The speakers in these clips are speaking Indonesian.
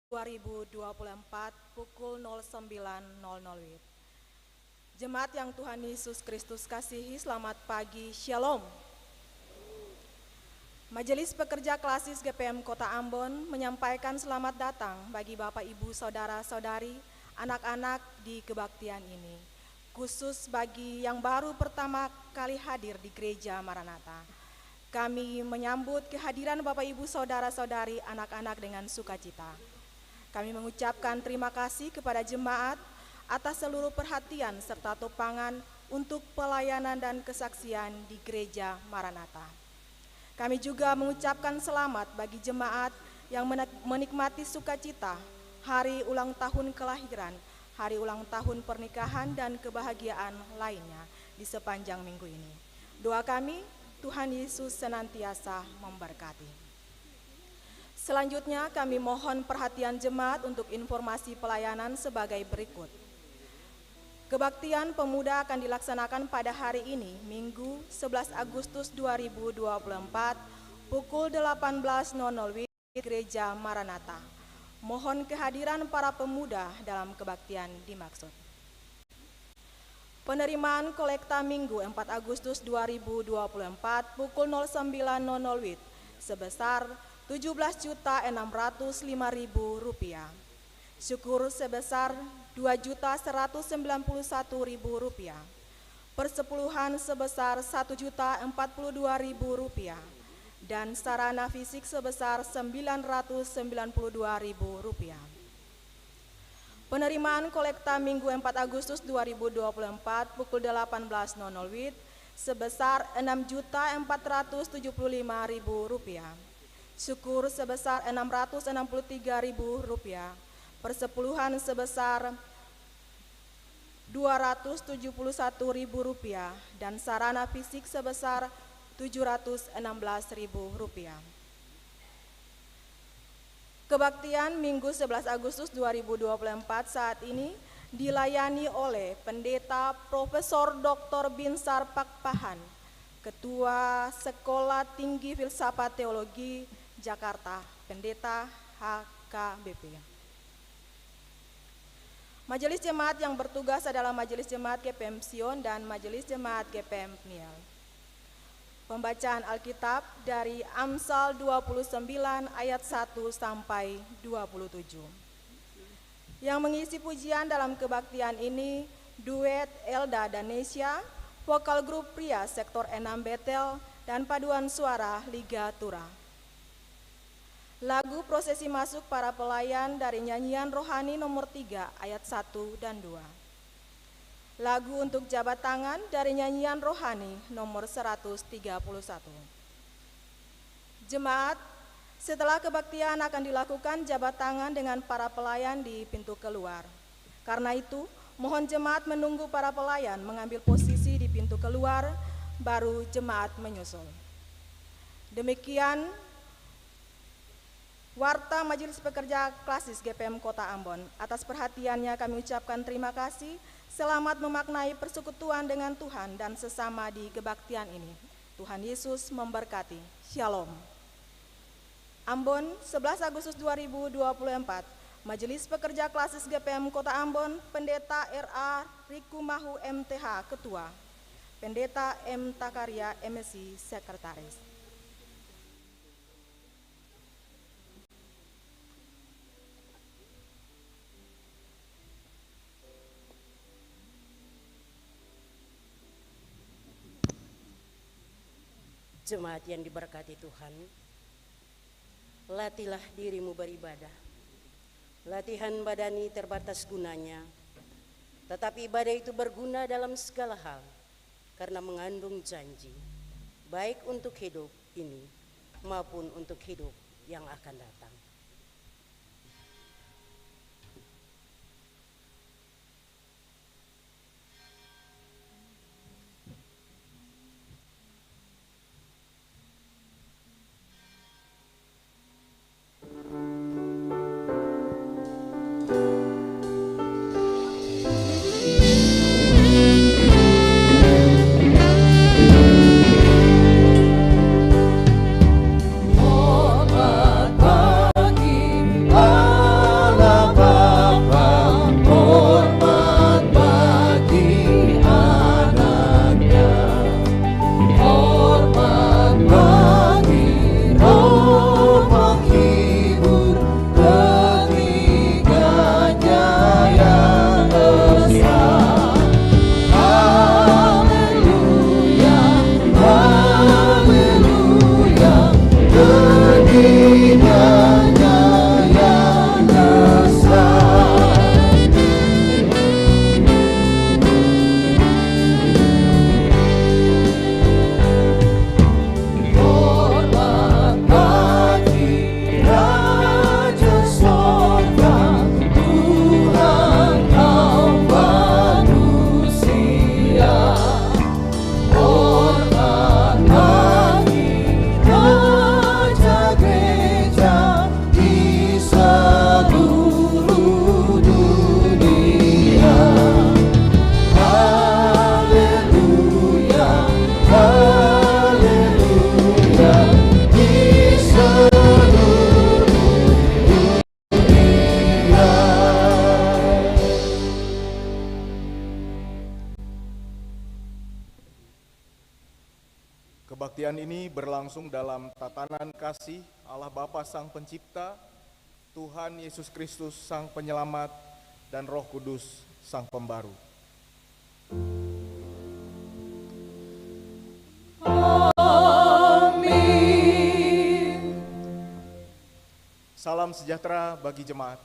2024 pukul 09.00 WIB. Jemaat yang Tuhan Yesus Kristus kasihi, selamat pagi, Shalom. Majelis Pekerja Klasis GPM Kota Ambon menyampaikan selamat datang bagi Bapak Ibu Saudara-saudari, anak-anak di kebaktian ini, khusus bagi yang baru pertama kali hadir di Gereja Maranatha. Kami menyambut kehadiran Bapak Ibu Saudara-saudari anak-anak dengan sukacita. Kami mengucapkan terima kasih kepada jemaat atas seluruh perhatian serta topangan untuk pelayanan dan kesaksian di Gereja Maranatha. Kami juga mengucapkan selamat bagi jemaat yang menikmati sukacita hari ulang tahun kelahiran, hari ulang tahun pernikahan dan kebahagiaan lainnya di sepanjang minggu ini. Doa kami, Tuhan Yesus senantiasa memberkati. Selanjutnya kami mohon perhatian jemaat untuk informasi pelayanan sebagai berikut. Kebaktian pemuda akan dilaksanakan pada hari ini, Minggu 11 Agustus 2024, pukul 18.00 WIB di Gereja Maranatha. Mohon kehadiran para pemuda dalam kebaktian dimaksud. Penerimaan kolekta Minggu 4 Agustus 2024 pukul 09.00 WIB sebesar Rp17.605.000. Syukur sebesar Rp2.191.000. Persepuluhan sebesar Rp1.042.000 dan sarana fisik sebesar Rp992.000. Penerimaan kolekta Minggu 4 Agustus 2024 pukul 18.00 WIB sebesar Rp6.475.000. Syukur sebesar Rp663.000, persepuluhan sebesar Rp271.000 dan sarana fisik sebesar Rp716.000. Kebaktian Minggu 11 Agustus 2024 saat ini dilayani oleh Pendeta Profesor Dr. Binsar Pakpahan, Ketua Sekolah Tinggi Filsafat Teologi Jakarta, Pendeta HKBP. Majelis Jemaat yang bertugas adalah Majelis Jemaat GPM Sion dan Majelis Jemaat GPM Pniel. Pembacaan Alkitab dari Amsal 29 ayat 1 sampai 27. Yang mengisi pujian dalam kebaktian ini duet Elda dan Nesya, vokal grup pria sektor 6 Betel, dan paduan suara Liga Tura. Lagu prosesi masuk para pelayan dari nyanyian rohani nomor 3 ayat 1 dan 2. Lagu untuk jabat tangan dari nyanyian rohani nomor 131. Jemaat, setelah kebaktian akan dilakukan jabat tangan dengan para pelayan di pintu keluar. Karena itu, mohon jemaat menunggu para pelayan mengambil posisi di pintu keluar, baru jemaat menyusul. Demikian Warta Majelis Pekerja Klasis GPM Kota Ambon. Atas perhatiannya kami ucapkan terima kasih. Selamat memaknai persekutuan dengan Tuhan dan sesama di kebaktian ini. Tuhan Yesus memberkati. Shalom. Ambon, 11 Agustus 2024. Majelis Pekerja Klasis GPM Kota Ambon, Pendeta R.A. Rikumahu MTH Ketua, Pendeta M. Takaria MSI Sekretaris. Jemaat yang diberkati Tuhan, latihlah dirimu beribadah. Latihan badani terbatas gunanya, tetapi ibadah itu berguna dalam segala hal, karena mengandung janji, baik untuk hidup ini maupun untuk hidup yang akan datang. Selamat Kebaktian ini berlangsung dalam tatanan kasih Allah Bapa Sang Pencipta, Tuhan Yesus Kristus Sang Penyelamat, dan Roh Kudus Sang Pembaru. Amin. Salam sejahtera bagi jemaat.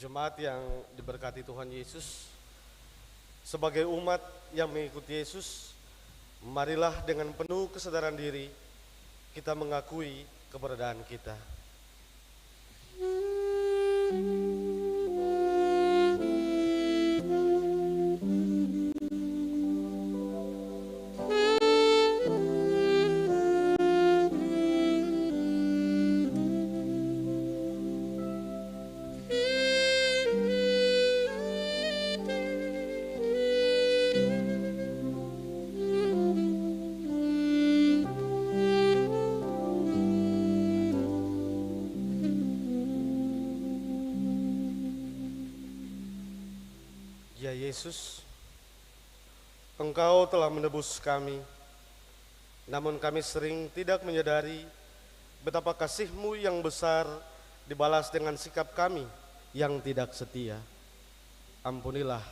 Jemaat yang diberkati Tuhan Yesus, sebagai umat yang mengikuti Yesus, marilah dengan penuh kesadaran diri kita mengakui keberadaan kita. Ya Yesus, Engkau telah menebus kami, namun kami sering tidak menyadari betapa kasih-Mu yang besar dibalas dengan sikap kami yang tidak setia. Ampunilah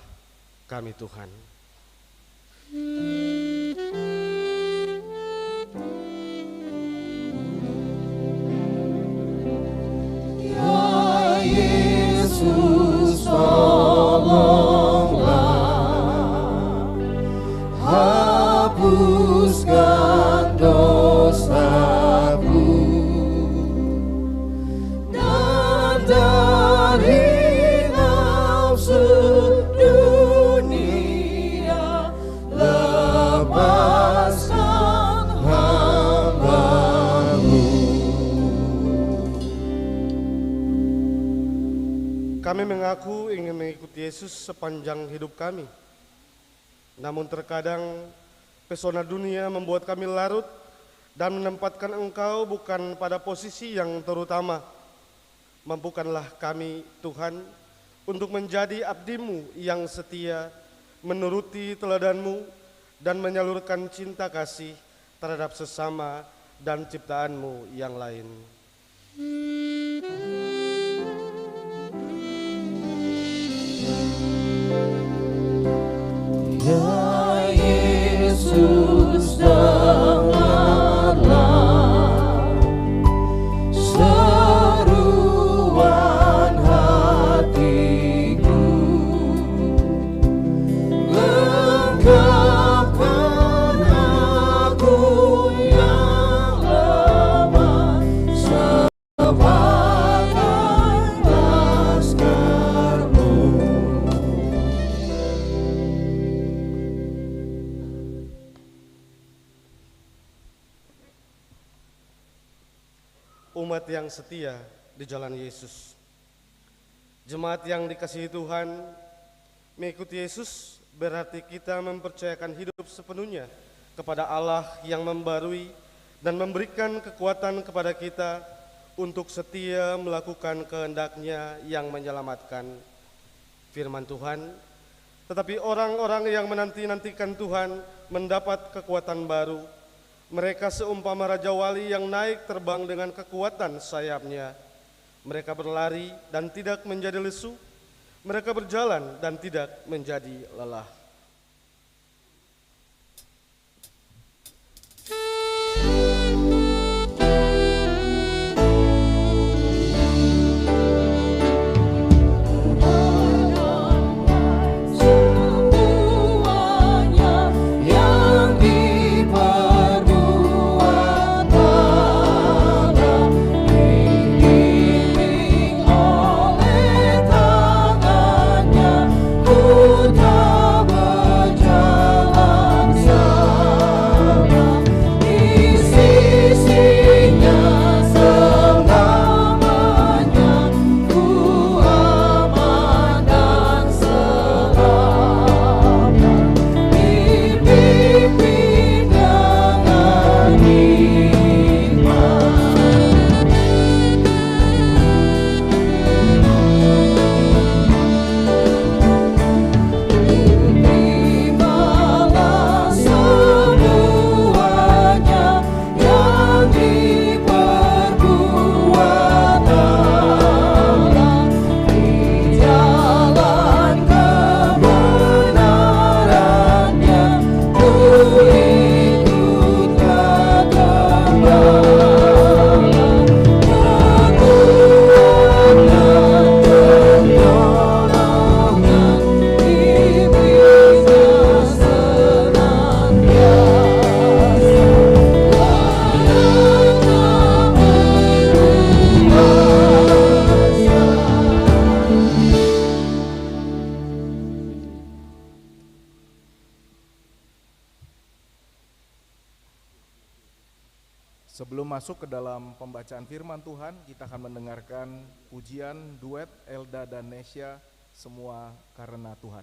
kami Tuhan. Ya Yesus, tolonglah, hapuskan dosaku, dan dari nafsu dunia lepaskan hamba-Mu. Kami mengaku ingin mengikuti Yesus sepanjang hidup kami. Namun terkadang pesona dunia membuat kami larut dan menempatkan Engkau bukan pada posisi yang terutama. Mampukanlah kami, Tuhan, untuk menjadi abdi-Mu yang setia, menuruti teladan-Mu, dan menyalurkan cinta kasih terhadap sesama dan ciptaan-Mu yang lain. Ya Yesus, dengarlah seruan hatiku, lengkapkan aku yang lemah sebagai maskermu. Umat yang setia di jalan Yesus. Jemaat yang dikasihi Tuhan, mengikuti Yesus berarti kita mempercayakan hidup sepenuhnya kepada Allah yang membarui dan memberikan kekuatan kepada kita untuk setia melakukan kehendak-Nya yang menyelamatkan. Firman Tuhan, tetapi orang-orang yang menanti-nantikan Tuhan mendapat kekuatan baru. Mereka seumpama Raja Wali yang naik terbang dengan kekuatan sayapnya. Mereka berlari dan tidak menjadi lesu. Mereka berjalan dan tidak menjadi lelah. Semuanya yang diperbuat Allah, dibimbing oleh tangannya, ku tak berjalan salah. Di sisinya selamanya, ku aman dan selamat, dipimpin dengan hikmat. Terimalah semuanya yang diperbuat Allah, di jalan kebenarannya, ku ikut kegembala. Kekuatan dan pertolongan diberinya senantiasa, layaknya Sebelum masuk ke dalam pembacaan firman Tuhan, kita akan mendengarkan pujian duet Elda dan Nesya, Semua Karena Tuhan.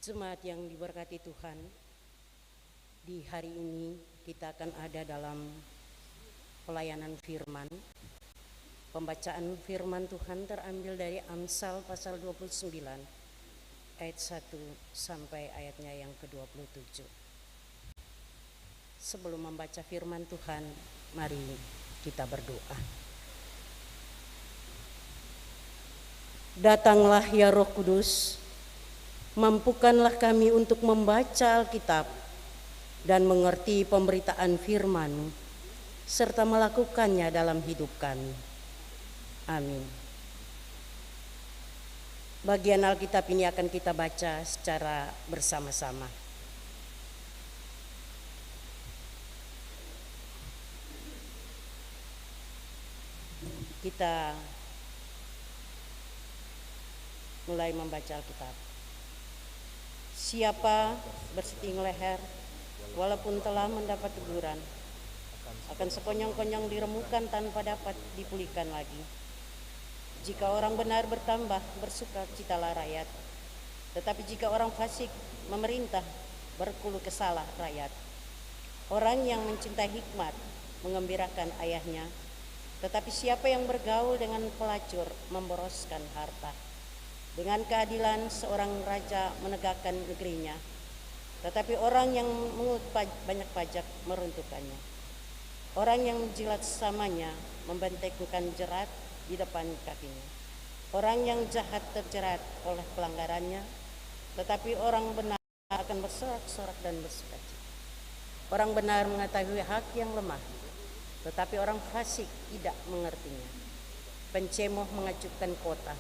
Jemaat yang diberkati Tuhan, di hari ini kita akan ada dalam pelayanan firman. Pembacaan firman Tuhan terambil dari Amsal pasal 29 ayat 1 sampai ayatnya yang ke-27. Sebelum membaca firman Tuhan, mari kita berdoa. Datanglah ya Roh Kudus, mampukanlah kami untuk membaca Alkitab dan mengerti pemberitaan firman-Mu serta melakukannya dalam hidup kami. Amin. Bagian Alkitab ini akan kita baca secara bersama-sama. Kita mulai membaca Alkitab. Siapa berseting leher, walaupun telah mendapat teguran, akan sekonyong-konyong diremukan tanpa dapat dipulihkan lagi. Jika orang benar bertambah, bersuka citalah rakyat. Tetapi jika orang fasik memerintah, berkeluh kesahlah rakyat. Orang yang mencintai hikmat mengembirakan ayahnya, tetapi siapa yang bergaul dengan pelacur memboroskan harta. Dengan keadilan seorang raja menegakkan negerinya, tetapi orang yang mengut banyak pajak meruntuhkannya. Orang yang menjilat sesamanya membentengkan jerat di depan kakinya. Orang yang jahat terjerat oleh pelanggarannya, tetapi orang benar akan bersorak-sorak dan bersukacita. Orang benar mengetahui hak yang lemah, tetapi orang fasik tidak mengertinya. Pencemoh mengacutkan kota,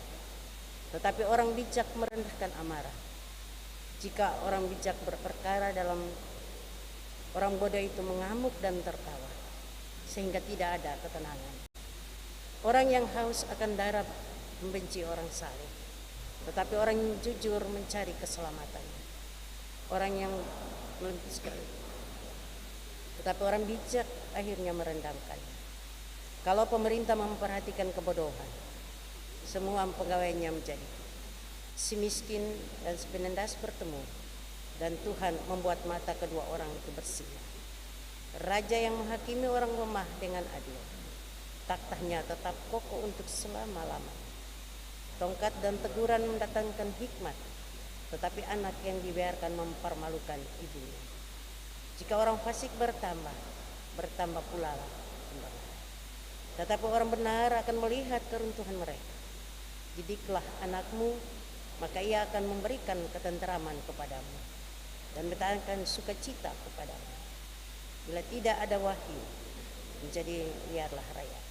tetapi orang bijak merendahkan amarah. Jika orang bijak berperkara dalam, orang bodoh itu mengamuk dan tertawa, sehingga tidak ada ketenangan. Orang yang haus akan darah membenci orang saleh, tetapi orang yang jujur mencari keselamatannya. Orang yang melembutkan, tetapi orang bijak akhirnya merendamkannya. Kalau pemerintah memperhatikan kebodohan, semua pegawainya menjadi. Si miskin dan si penindas bertemu, dan Tuhan membuat mata kedua orang itu bersih. Raja yang menghakimi orang lemah dengan adil, taktahnya tetap kokoh untuk selama-lamanya. Tongkat dan teguran mendatangkan hikmat, tetapi anak yang dibiarkan mempermalukan ibunya. Jika orang fasik bertambah, bertambah pula lah penderitaan. Tetapi orang benar akan melihat keruntuhan mereka. Didiklah anakmu, maka ia akan memberikan ketenteraman kepadamu dan mendatangkan sukacita kepadamu. Bila tidak ada wahyu, menjadi liarlah rakyat.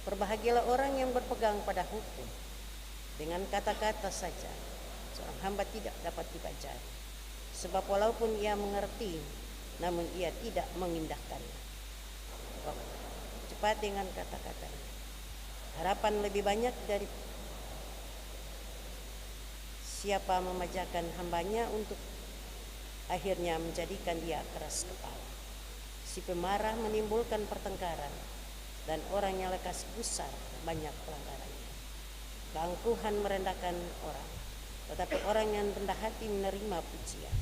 Berbahagialah orang yang berpegang pada hukum. Dengan kata-kata saja, seorang hamba tidak dapat dipajari. Sebab walaupun ia mengerti, namun ia tidak mengindahkannya. Cepat dengan kata-katanya. Harapan lebih banyak dari siapa memajakan hambanya untuk akhirnya menjadikan dia keras kepala. Si pemarah menimbulkan pertengkaran, dan orang yang lekas gusar banyak pelanggarannya. Keangkuhan merendahkan orang, tetapi orang yang rendah hati menerima pujian.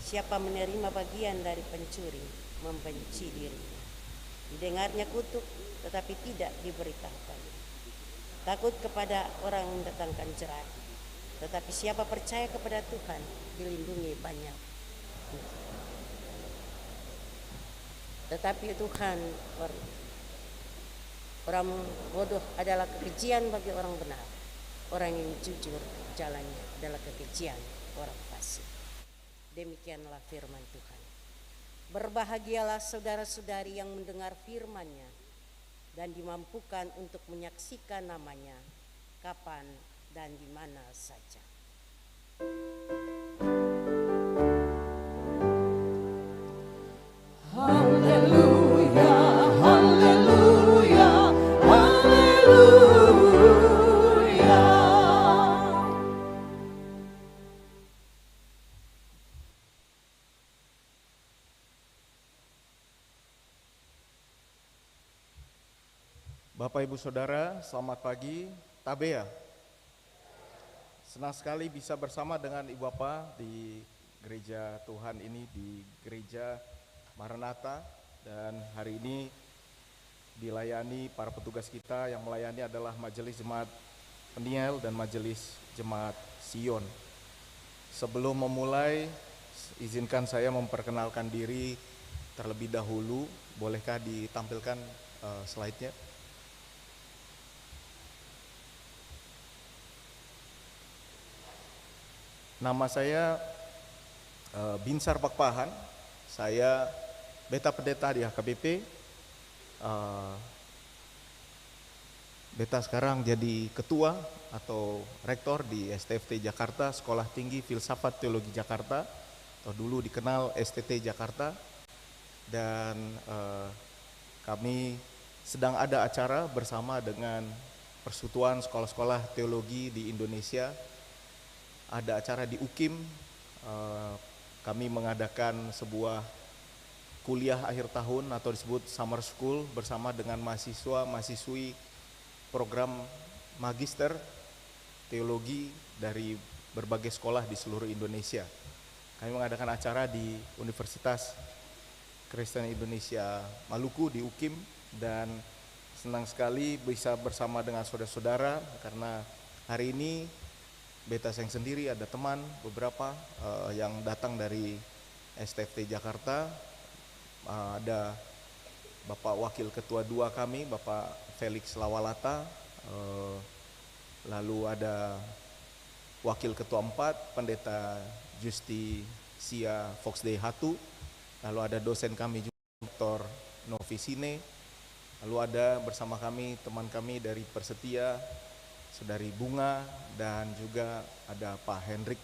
Siapa menerima bagian dari pencuri membenci dirinya. Didengarnya kutuk, tetapi tidak diberitahukan. Takut kepada orang yang mendatangkan jerat, tetapi siapa percaya kepada Tuhan dilindungi banyak. Tetapi Tuhan, orang bodoh adalah kekejian bagi orang benar. Orang yang jujur jalannya adalah kekejian orang fasik. Demikianlah firman Tuhan. Berbahagialah saudara-saudari yang mendengar firman-Nya dan dimampukan untuk menyaksikan namanya kapan dan di mana saja. Haleluya, haleluya, haleluya. Bapak Ibu Saudara, selamat pagi. Tabea. Senang sekali bisa bersama dengan Ibu Bapak di gereja Tuhan ini, di gereja Maranatha. Dan hari ini dilayani para petugas kita, yang melayani adalah Majelis Jemaat Peniel dan Majelis Jemaat Sion. Sebelum memulai, izinkan saya memperkenalkan diri terlebih dahulu. Bolehkah ditampilkan slide-nya? Nama saya Binsar Pakpahan. Saya beta pendeta di HKBP. Beta sekarang jadi ketua atau rektor di STFT Jakarta, Sekolah Tinggi Filsafat Teologi Jakarta, atau dulu dikenal STT Jakarta. Dan kami sedang ada acara bersama dengan Persekutuan Sekolah-Sekolah Teologi di Indonesia. Ada acara di UKIM, kami mengadakan sebuah kuliah akhir tahun atau disebut summer school bersama dengan mahasiswa-mahasiswi program magister teologi dari berbagai sekolah di seluruh Indonesia. Kami mengadakan acara di Universitas Kristen Indonesia Maluku di UKIM, dan senang sekali bisa bersama dengan saudara-saudara karena hari ini beta saya sendiri ada teman beberapa yang datang dari STFT Jakarta. Ada Bapak Wakil Ketua 2 kami, Bapak Felix Lawalata, lalu ada Wakil Ketua 4, Pendeta Justisia Foxday Hatu, lalu ada dosen kami juga Dr. Novisine, lalu ada bersama kami teman kami dari Persetia, Saudari Bunga, dan juga ada Pak Hendrik,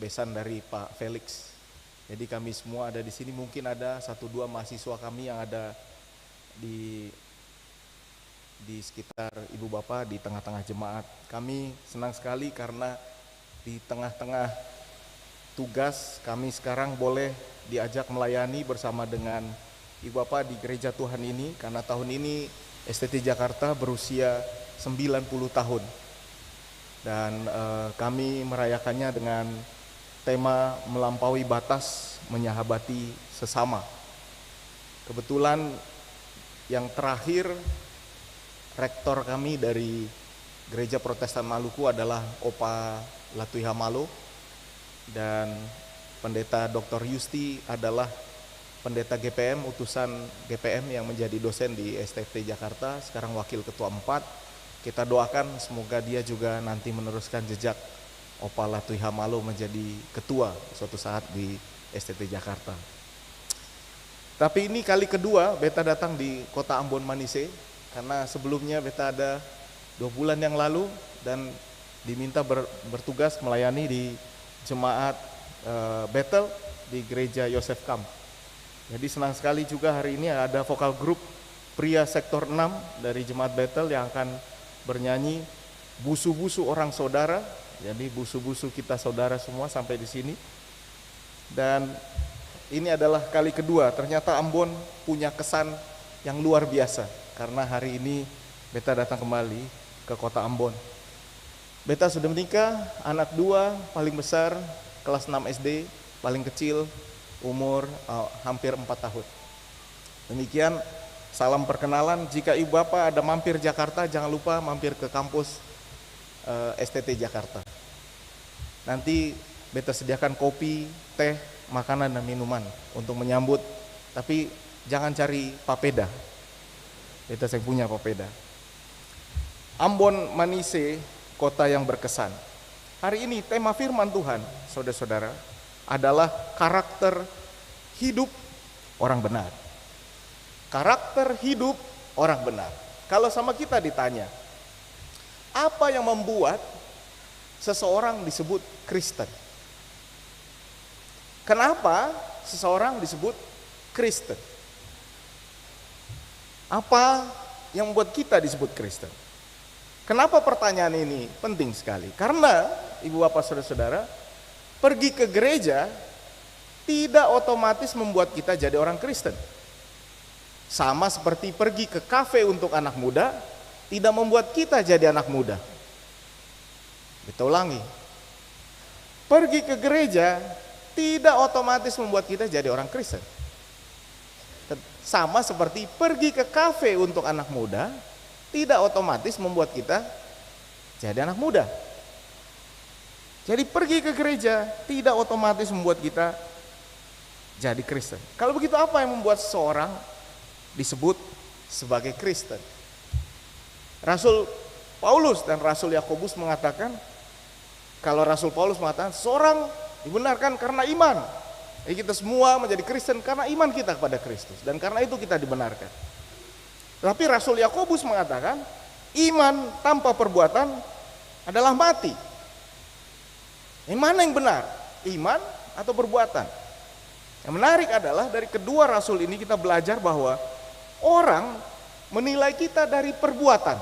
besan dari Pak Felix. Jadi kami semua ada di sini. Mungkin ada 1-2 mahasiswa kami yang ada di sekitar Ibu Bapak, di tengah-tengah jemaat. Kami senang sekali karena di tengah-tengah tugas kami sekarang boleh diajak melayani bersama dengan Ibu Bapak di gereja Tuhan ini, karena tahun ini STT Jakarta berusia 90 tahun. Dan kami merayakannya dengan tema melampaui batas, menyahabati sesama. Kebetulan yang terakhir rektor kami dari Gereja Protestan Maluku adalah Opa Latuiha Malo, dan Pendeta Dr. Yusti adalah pendeta GPM, utusan GPM yang menjadi dosen di STFT Jakarta, sekarang Wakil Ketua 4. Kita doakan semoga dia juga nanti meneruskan jejak Opa Latuiha Malo menjadi ketua suatu saat di STT Jakarta. Tapi ini kali kedua beta datang di kota Ambon Manise, karena sebelumnya beta ada 2 bulan yang lalu dan diminta bertugas melayani di jemaat Bethel di gereja Yosef Camp. Jadi senang sekali juga hari ini ada vokal grup pria sektor 6 dari jemaat Bethel yang akan bernyanyi Busu-busu orang saudara. Jadi busu-busu kita saudara semua sampai di sini. Dan ini adalah kali kedua. Ternyata Ambon punya kesan yang luar biasa, karena hari ini beta datang kembali ke kota Ambon. Beta sudah menikah, anak 2, paling besar kelas 6 SD, paling kecil umur hampir 4 tahun. Demikian salam perkenalan. Jika Ibu Bapak ada mampir Jakarta, jangan lupa mampir ke kampus STT Jakarta. Nanti beta sediakan kopi, teh, makanan dan minuman untuk menyambut. Tapi jangan cari papeda. Beta saya punya papeda. Ambon Manise, kota yang berkesan. Hari ini tema firman Tuhan, saudara-saudara, adalah karakter hidup orang benar. Karakter hidup orang benar. Kalau sama kita ditanya, apa yang membuat seseorang disebut Kristen? Kenapa seseorang disebut Kristen? Apa yang membuat kita disebut Kristen? Kenapa pertanyaan ini penting sekali? Karena Ibu Bapak Saudara-saudara, pergi ke gereja tidak otomatis membuat kita jadi orang Kristen. Sama seperti pergi ke kafe untuk anak muda tidak membuat kita jadi anak muda. Kita ulangi. Pergi ke gereja tidak otomatis membuat kita jadi orang Kristen. Sama seperti pergi ke kafe untuk anak muda tidak otomatis membuat kita jadi anak muda. Jadi pergi ke gereja tidak otomatis membuat kita jadi Kristen. Kalau begitu apa yang membuat seseorang disebut sebagai Kristen? Rasul Paulus dan Rasul Yakobus mengatakan, kalau Rasul Paulus mengatakan seorang dibenarkan karena iman. Jadi kita semua menjadi Kristen karena iman kita kepada Kristus, dan karena itu kita dibenarkan. Tapi Rasul Yakobus mengatakan iman tanpa perbuatan adalah mati. Yang mana yang benar? Iman atau perbuatan? Yang menarik adalah dari kedua rasul ini kita belajar bahwa orang menilai kita dari perbuatan.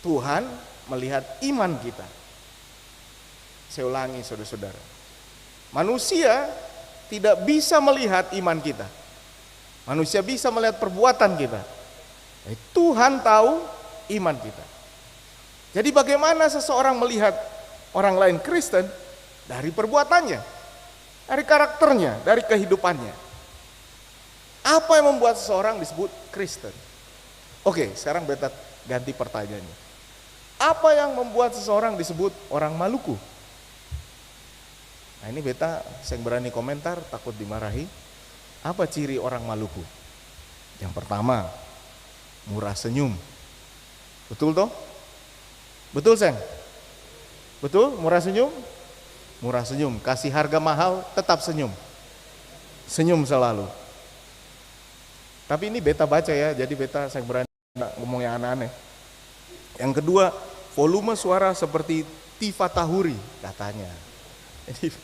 Tuhan melihat iman kita. Saya ulangi saudara-saudara. Manusia tidak bisa melihat iman kita. Manusia bisa melihat perbuatan kita. Tuhan tahu iman kita. Jadi bagaimana seseorang melihat orang lain Kristen? Dari perbuatannya, dari karakternya, dari kehidupannya. Apa yang membuat seseorang disebut Kristen? Oke, sekarang beta ganti pertanyaannya. Apa yang membuat seseorang disebut orang Maluku? Nah ini beta saya berani komentar, takut dimarahi. Apa ciri orang Maluku? Yang pertama, murah senyum. Betul toh? Betul Seng? Betul? Murah senyum? Murah senyum, kasih harga mahal, tetap senyum. Senyum selalu. Tapi ini beta baca ya, jadi beta saya berani ngomong yang aneh-aneh. Yang kedua, volume suara seperti Tifa Tahuri katanya. Ini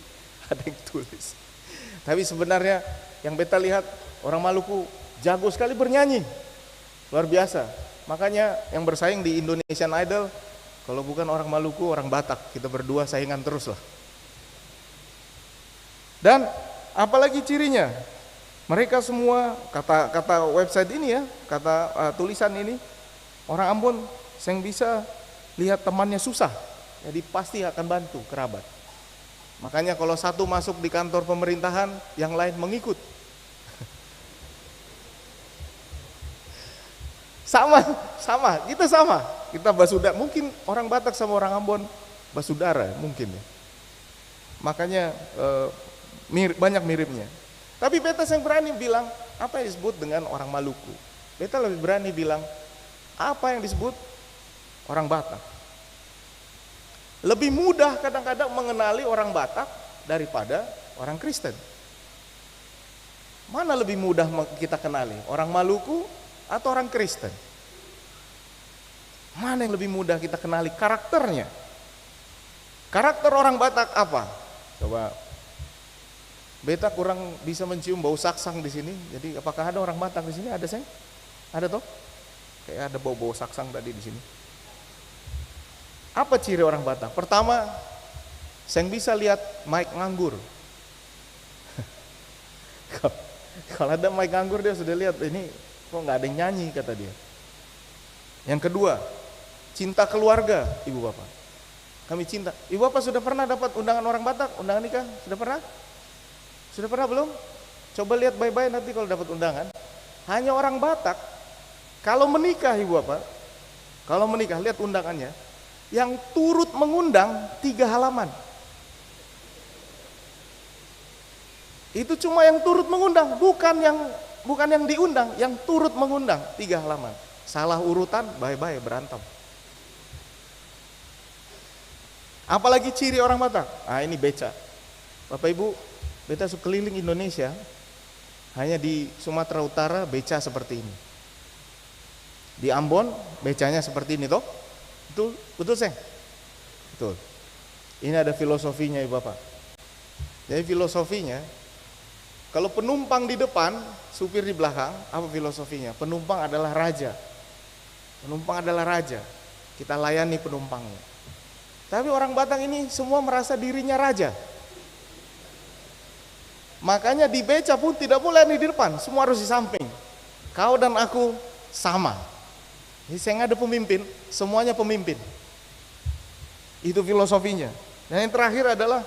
ada yang tulis. Tapi sebenarnya yang beta lihat orang Maluku jago sekali bernyanyi, luar biasa. Makanya yang bersaing di Indonesian Idol, kalau bukan orang Maluku, orang Batak, kita berdua saingan terus lah. Dan apalagi cirinya, mereka semua kata website ini ya, kata tulisan ini, orang Ambon yang bisa lihat temannya susah, jadi pasti akan bantu kerabat. Makanya kalau satu masuk di kantor pemerintahan, yang lain mengikut. Sama, kita basudara. Mungkin orang Batak sama orang Ambon basudara mungkin ya. Makanya banyak miripnya. Tapi beta yang berani bilang apa yang disebut dengan orang Maluku. Beta lebih berani bilang apa yang disebut orang Batak. Lebih mudah kadang-kadang mengenali orang Batak daripada orang Kristen. Mana lebih mudah kita kenali? Orang Maluku atau orang Kristen? Mana yang lebih mudah kita kenali karakternya? Karakter orang Batak apa? Coba. Beta kurang bisa mencium bau saksang di sini. Jadi apakah ada orang Batak di sini? Ada Seng? Ada toh? Kayak ada bau-bau saksang tadi di sini. Apa ciri orang Batak? Pertama, Seng bisa lihat mic nganggur. Kalau ada mic nganggur dia sudah lihat ini kok nggak ada yang nyanyi kata dia. Yang kedua, cinta keluarga ibu bapak. Kami cinta. Ibu bapak sudah pernah dapat undangan orang Batak? Undangan nikah? Sudah pernah? Sudah pernah belum? Coba lihat baik-baik nanti kalau dapat undangan. Hanya orang Batak kalau menikah ibu bapak, kalau menikah lihat undangannya, yang turut mengundang 3 halaman. Itu cuma yang turut mengundang, bukan yang diundang, yang turut mengundang 3 halaman. Salah urutan, bye-bye berantem. Apalagi ciri orang Batak? Ah ini beca. Bapak Ibu, beta keliling Indonesia, hanya di Sumatera Utara beca seperti ini. Di Ambon becanya seperti ini toh? Betul Seng? Betul. Ini ada filosofinya Ibu Bapak. Jadi filosofinya, kalau penumpang di depan, supir di belakang, apa filosofinya? Penumpang adalah raja. Penumpang adalah raja. Kita layani penumpangnya. Tapi orang Batak ini semua merasa dirinya raja. Makanya di beca pun tidak boleh di depan, semua harus di samping. Kau dan aku sama. Jadi saya ada pemimpin, semuanya pemimpin. Itu filosofinya. Dan yang terakhir adalah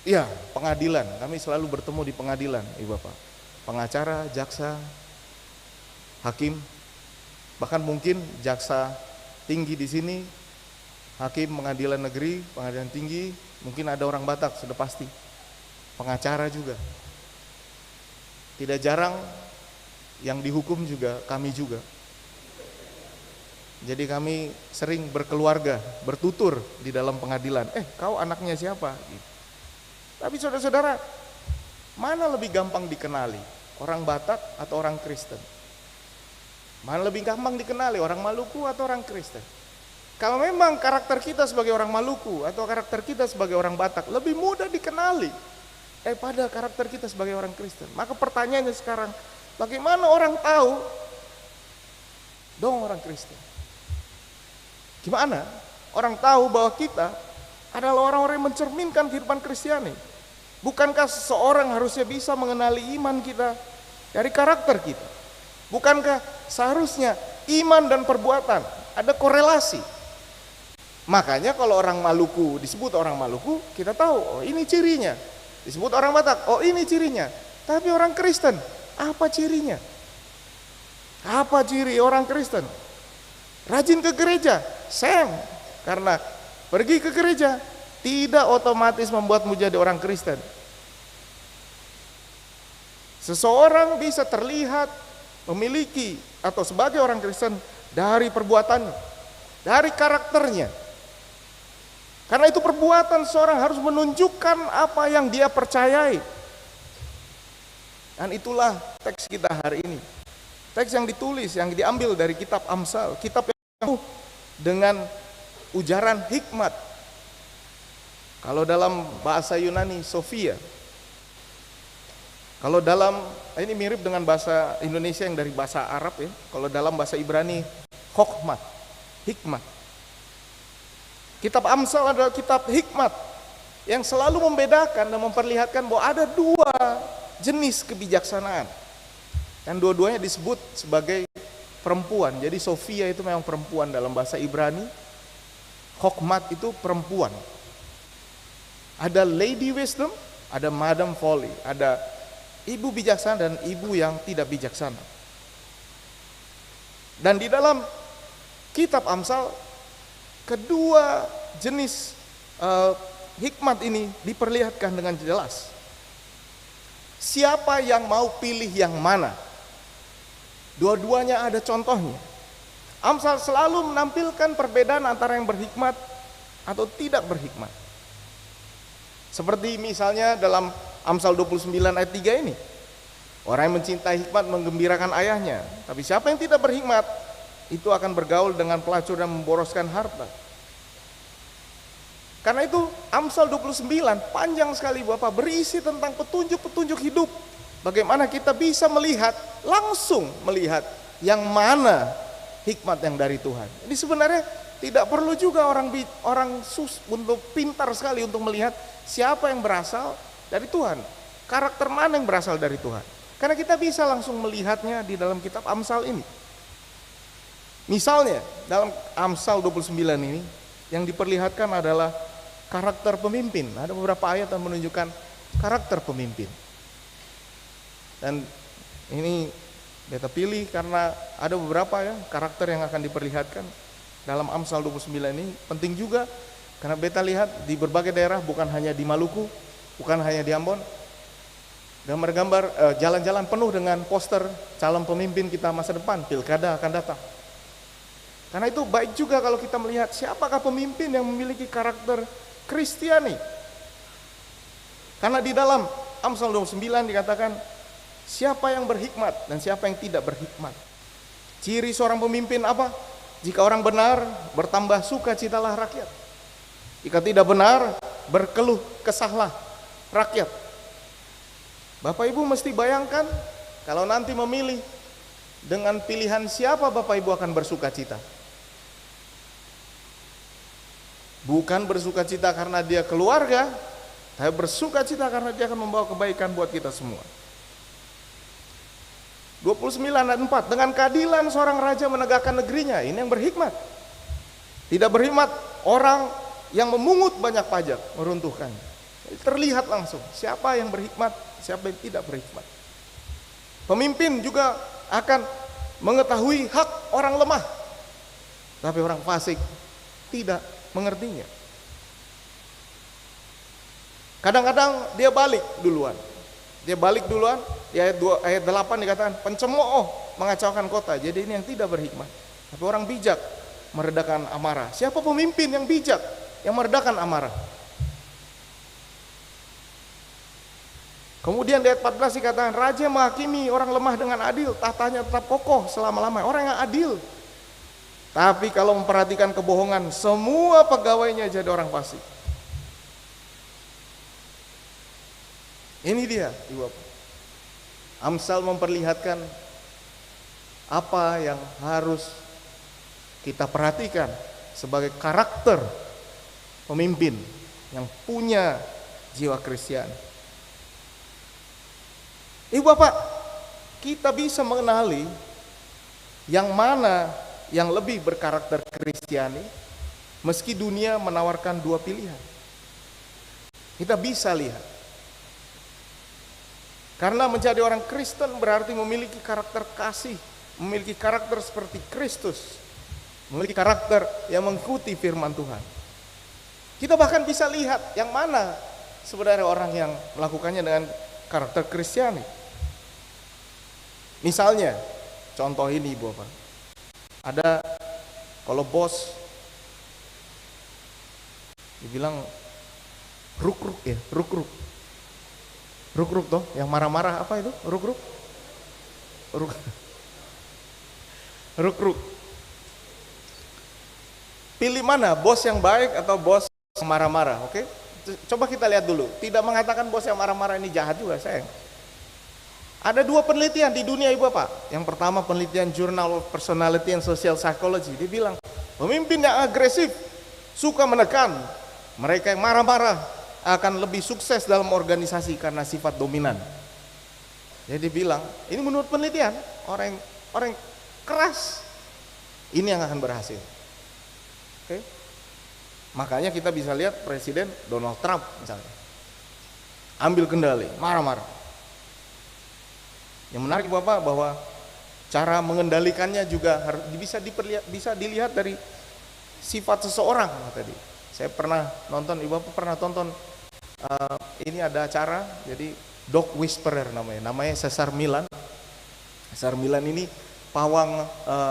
ya, pengadilan. Kami selalu bertemu di pengadilan, Ibu Bapak. Pengacara, jaksa, hakim, bahkan mungkin jaksa tinggi di sini, hakim pengadilan negeri, pengadilan tinggi, mungkin ada orang Batak sudah pasti. Pengacara juga. Tidak jarang yang dihukum juga kami juga. Jadi kami sering berkeluarga, bertutur di dalam pengadilan. Kau anaknya siapa? Tapi saudara-saudara, mana lebih gampang dikenali? Orang Batak atau orang Kristen? Mana lebih gampang dikenali? Orang Maluku atau orang Kristen? Kalau memang karakter kita sebagai orang Maluku atau karakter kita sebagai orang Batak lebih mudah dikenali pada karakter kita sebagai orang Kristen. Maka pertanyaannya sekarang, bagaimana orang tahu dong orang Kristen? Gimana orang tahu bahwa kita adalah orang-orang yang mencerminkan kehidupan Kristiani? Bukankah seseorang harusnya bisa mengenali iman kita dari karakter kita? Bukankah seharusnya iman dan perbuatan ada korelasi? Makanya kalau orang Maluku disebut orang Maluku, kita tahu, oh ini cirinya. Disebut orang Batak, oh ini cirinya. Tapi orang Kristen, apa cirinya? Apa ciri orang Kristen? Rajin ke gereja, karena pergi ke gereja tidak otomatis membuatmu jadi orang Kristen. Seseorang bisa terlihat memiliki atau sebagai orang Kristen dari perbuatannya, dari karakternya. Karena itu perbuatan seorang harus menunjukkan apa yang dia percayai. Dan itulah teks kita hari ini. Teks yang ditulis, yang diambil dari kitab Amsal, kitab yang penuh dengan ujaran hikmat. Kalau dalam bahasa Yunani, Sophia. Kalau dalam, ini mirip dengan bahasa Indonesia yang dari bahasa Arab ya. Kalau dalam bahasa Ibrani, Chokhmat, hikmat. Kitab Amsal adalah kitab hikmat yang selalu membedakan dan memperlihatkan bahwa ada dua jenis kebijaksanaan. Dan dua-duanya disebut sebagai perempuan. Jadi Sophia itu memang perempuan dalam bahasa Ibrani. Chokhmat itu perempuan. Ada lady wisdom, ada madam folly, ada ibu bijaksana dan ibu yang tidak bijaksana. Dan di dalam kitab Amsal, kedua jenis hikmat ini diperlihatkan dengan jelas. Siapa yang mau pilih yang mana? Dua-duanya ada contohnya. Amsal selalu menampilkan perbedaan antara yang berhikmat atau tidak berhikmat. Seperti misalnya dalam Amsal 29 ayat 3 ini. Orang yang mencintai hikmat menggembirakan ayahnya. Tapi siapa yang tidak berhikmat, itu akan bergaul dengan pelacur dan memboroskan harta. Karena itu Amsal 29 panjang sekali Bapak, berisi tentang petunjuk-petunjuk hidup. Bagaimana kita bisa melihat, langsung melihat yang mana hikmat yang dari Tuhan. Ini sebenarnya tidak perlu juga orang untuk pintar sekali untuk melihat siapa yang berasal dari Tuhan. Karakter mana yang berasal dari Tuhan. Karena kita bisa langsung melihatnya di dalam kitab Amsal ini. Misalnya dalam Amsal 29 ini yang diperlihatkan adalah karakter pemimpin. Ada beberapa ayat yang menunjukkan karakter pemimpin. Dan ini beta pilih karena ada beberapa ya karakter yang akan diperlihatkan dalam Amsal 29 ini. Penting juga karena beta lihat di berbagai daerah, bukan hanya di Maluku, bukan hanya di Ambon, gambar-gambar jalan-jalan penuh dengan poster calon pemimpin kita masa depan, pilkada akan datang. Karena itu baik juga kalau kita melihat siapakah pemimpin yang memiliki karakter Kristiani. Karena di dalam Amsal 29 dikatakan siapa yang berhikmat dan siapa yang tidak berhikmat. Ciri seorang pemimpin apa? Jika orang benar, bertambah sukacitalah rakyat. Jika tidak benar, berkeluh kesahlah rakyat. Bapak Ibu mesti bayangkan kalau nanti memilih, dengan pilihan siapa Bapak Ibu akan bersukacita. Bukan bersukacita karena dia keluarga, tapi bersukacita karena dia akan membawa kebaikan buat kita semua. 29 ayat 4, dengan keadilan seorang raja menegakkan negerinya. Ini yang berhikmat. Tidak berhikmat orang yang memungut banyak pajak, meruntuhkannya. Jadi terlihat langsung siapa yang berhikmat, siapa yang tidak berhikmat. Pemimpin juga akan mengetahui hak orang lemah, tapi orang fasik tidak mengertinya. Kadang-kadang dia balik duluan. Dia balik duluan, di ayat 2, ayat 8 dikatakan pencemooh mengacaukan kota. Jadi ini yang tidak berhikmat. Tapi orang bijak meredakan amarah. Siapa pemimpin yang bijak yang meredakan amarah? Kemudian di ayat 14 dikatakan raja menghakimi orang lemah dengan adil, tahtanya tetap kokoh selama-lamanya. Orang yang adil. Tapi kalau memperhatikan kebohongan, semua pegawainya jadi orang fasik. Ini dia, Ibu Bapak. Amsal memperlihatkan apa yang harus kita perhatikan sebagai karakter pemimpin yang punya jiwa Kristiani. Ibu Bapak, kita bisa mengenali yang mana yang lebih berkarakter Kristiani meski dunia menawarkan dua pilihan. Kita bisa lihat. Karena menjadi orang Kristen berarti memiliki karakter kasih, memiliki karakter seperti Kristus, memiliki karakter yang mengikuti firman Tuhan. Kita bahkan bisa lihat yang mana sebenarnya orang yang melakukannya dengan karakter Kristiani. Misalnya, contoh ini Ibu Bapak. Ada kalau bos dibilang ruk-ruk ya, ruk-ruk. Ruk-ruk toh, yang marah-marah apa itu? Ruk-ruk? Ruk-ruk. Pilih mana, bos yang baik atau bos yang marah-marah, oke? Coba kita lihat dulu. Tidak mengatakan bos yang marah-marah ini jahat juga, sayang. Ada dua penelitian di dunia Ibu Bapak. Yang pertama penelitian Journal of Personality and Social Psychology. Dia bilang, pemimpin yang agresif, suka menekan, mereka yang marah-marah akan lebih sukses dalam organisasi karena sifat dominan. Jadi bilang, ini menurut penelitian, orang yang keras ini yang akan berhasil. Oke? Makanya kita bisa lihat Presiden Donald Trump misalnya. Ambil kendali, marah-marah. Yang menarik Bapak bahwa cara mengendalikannya juga bisa dilihat dari sifat seseorang tadi. Saya pernah nonton, Ibu Bapak pernah tonton ini ada acara, jadi Dog Whisperer namanya Cesar Millan. Cesar Millan ini pawang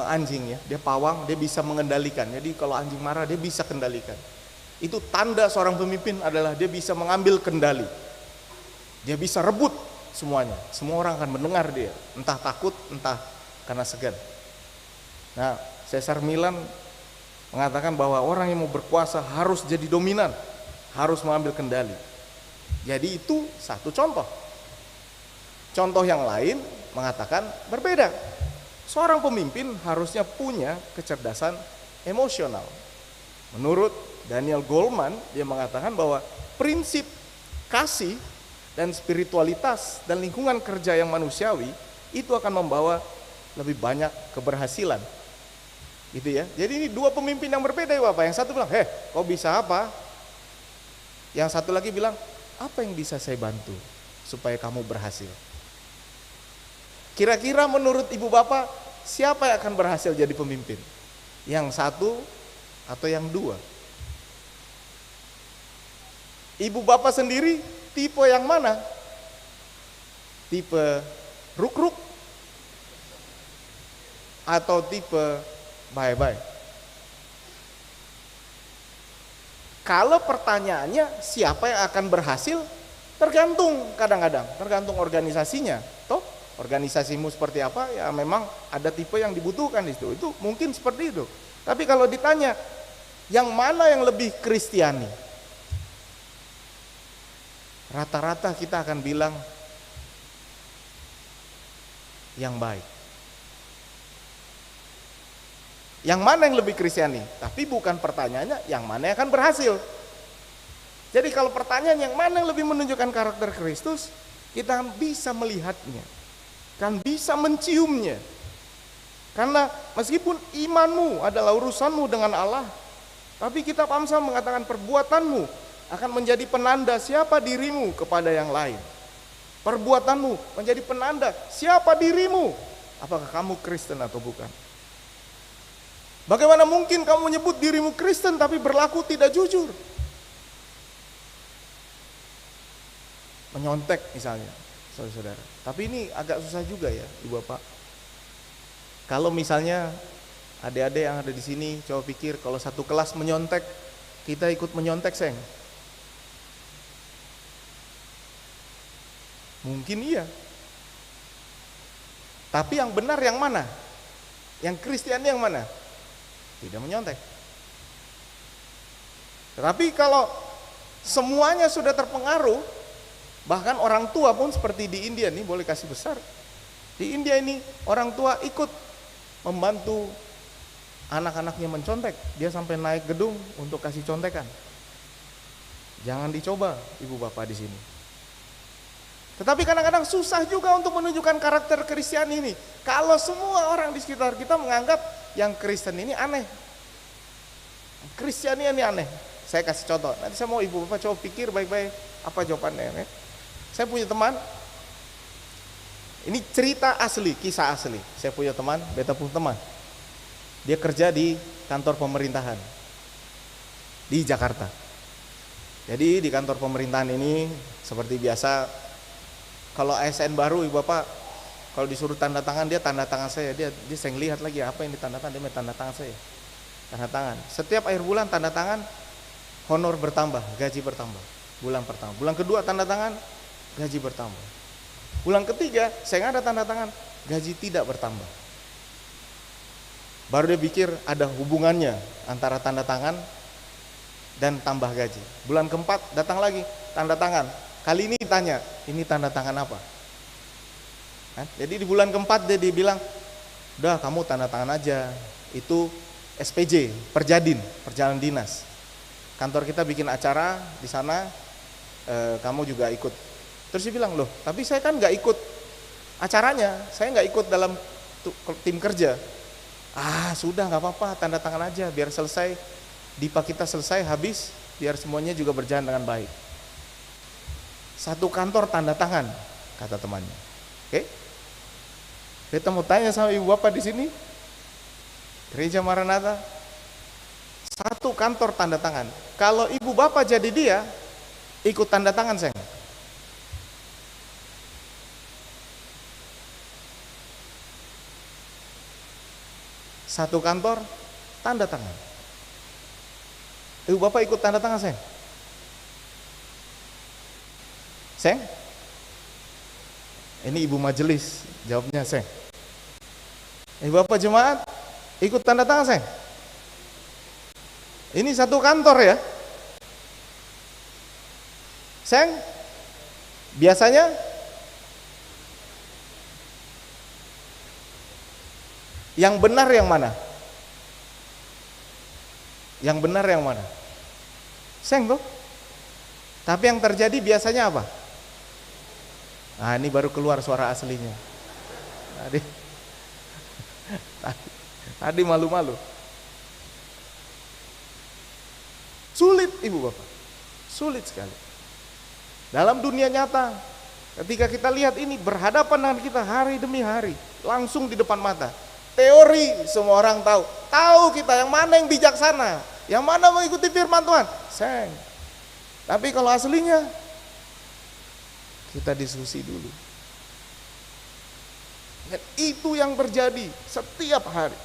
anjing ya, dia pawang, dia bisa mengendalikan. Jadi kalau anjing marah dia bisa kendalikan. Itu tanda seorang pemimpin adalah dia bisa mengambil kendali. Dia bisa rebut semuanya. Semua orang akan mendengar dia, entah takut, entah karena segan. Nah, Cesar Millan mengatakan bahwa orang yang mau berkuasa harus jadi dominan, harus mengambil kendali. Jadi itu satu contoh. Contoh yang lain mengatakan berbeda. Seorang pemimpin harusnya punya kecerdasan emosional. Menurut Daniel Goleman, dia mengatakan bahwa prinsip kasih dan spiritualitas dan lingkungan kerja yang manusiawi itu akan membawa lebih banyak keberhasilan. Gitu ya. Jadi ini dua pemimpin yang berbeda ya Bapak. Yang satu bilang, kau bisa apa? Yang satu lagi bilang, apa yang bisa saya bantu supaya kamu berhasil? Kira-kira menurut Ibu Bapak, siapa yang akan berhasil jadi pemimpin? Yang satu atau yang dua? Ibu Bapak sendiri tipe yang mana? Tipe ruk-ruk atau tipe bye-bye? Kalau pertanyaannya siapa yang akan berhasil, tergantung kadang-kadang, tergantung organisasinya. Toh organisasimu seperti apa, ya memang ada tipe yang dibutuhkan di situ. Itu mungkin seperti itu. Tapi kalau ditanya yang mana yang lebih Kristiani, rata-rata kita akan bilang yang baik. Yang mana yang lebih Kristiani? Tapi bukan pertanyaannya yang mana yang akan berhasil. Jadi kalau pertanyaan yang mana yang lebih menunjukkan karakter Kristus, kita bisa melihatnya, kan bisa menciumnya. Karena meskipun imanmu adalah urusanmu dengan Allah, Tapi kitab Amsal mengatakan perbuatanmu akan menjadi penanda siapa dirimu kepada yang lain. Perbuatanmu menjadi penanda siapa dirimu. Apakah kamu Kristen atau bukan? Bagaimana mungkin kamu menyebut dirimu Kristen tapi berlaku tidak jujur? Menyontek misalnya, saudara-saudara. Tapi ini agak susah juga ya, Ibu Bapak. Kalau misalnya adik-adik yang ada di sini coba pikir kalau satu kelas menyontek, kita ikut menyontek, Seng. Mungkin iya. Tapi yang benar yang mana? Yang Kristiani yang mana? Tidak menyontek. Tetapi kalau semuanya sudah terpengaruh, bahkan orang tua pun seperti di India nih, boleh kasih besar. Di India ini orang tua ikut membantu anak-anaknya mencontek. Dia sampai naik gedung untuk kasih contekan. Jangan dicoba Ibu Bapak di sini. Tetapi kadang-kadang susah juga untuk menunjukkan karakter Kristen ini. Kalau semua orang di sekitar kita menganggap yang Kristen ini aneh. Kristen ini aneh. Saya kasih contoh. Nanti saya mau Ibu Bapak coba pikir baik-baik apa jawabannya. Saya punya teman. Ini cerita asli, kisah asli. Saya punya teman, beta punya teman. Dia kerja di kantor pemerintahan di Jakarta. Jadi di kantor pemerintahan ini seperti biasa. Kalau ASN baru Ibu Bapak, kalau disuruh tanda tangan dia tanda tangan saya, dia sering lihat lagi apa yang ditanda tangan, dia tanda tangan saya. Tanda tangan. Setiap akhir bulan tanda tangan, honor bertambah, gaji bertambah. Bulan pertama, bulan kedua tanda tangan, gaji bertambah. Bulan ketiga saya nggak ada tanda tangan, gaji tidak bertambah. Baru dia pikir ada hubungannya antara tanda tangan dan tambah gaji. Bulan keempat datang lagi tanda tangan. Kali ini tanya, ini tanda tangan apa? Jadi di bulan keempat dia bilang, udah kamu tanda tangan aja, itu SPJ, Perjadin, perjalanan dinas. Kantor kita bikin acara di sana, kamu juga ikut. Terus dia bilang, loh tapi saya kan gak ikut acaranya, saya gak ikut dalam tim kerja. Sudah gak apa-apa, tanda tangan aja, biar selesai, dipa kita selesai, habis, biar semuanya juga berjalan dengan baik. Satu kantor tanda tangan, kata temannya. Oke? Kita mau tanya sama Ibu Bapak di sini, Gereja Maranatha, satu kantor tanda tangan. Kalau Ibu Bapak jadi dia, ikut tanda tangan saya. Satu kantor tanda tangan. Ibu Bapak ikut tanda tangan saya. Seng? Ini ibu majelis, jawabnya Seng. Ibu Bapak jemaat, ikut tanda tangan Seng. Ini satu kantor ya. Seng? Biasanya yang benar yang mana? Yang benar yang mana? Seng tuh. Tapi yang terjadi biasanya apa? Ini baru keluar suara aslinya. Tadi malu-malu. Sulit Ibu Bapak, sulit sekali. Dalam dunia nyata, ketika kita lihat ini berhadapan dengan kita hari demi hari, langsung di depan mata. Teori semua orang tahu kita yang mana yang bijaksana, yang mana mengikuti firman Tuhan. Seng. Tapi kalau aslinya, kita diskusi dulu. Dan itu yang terjadi setiap hari.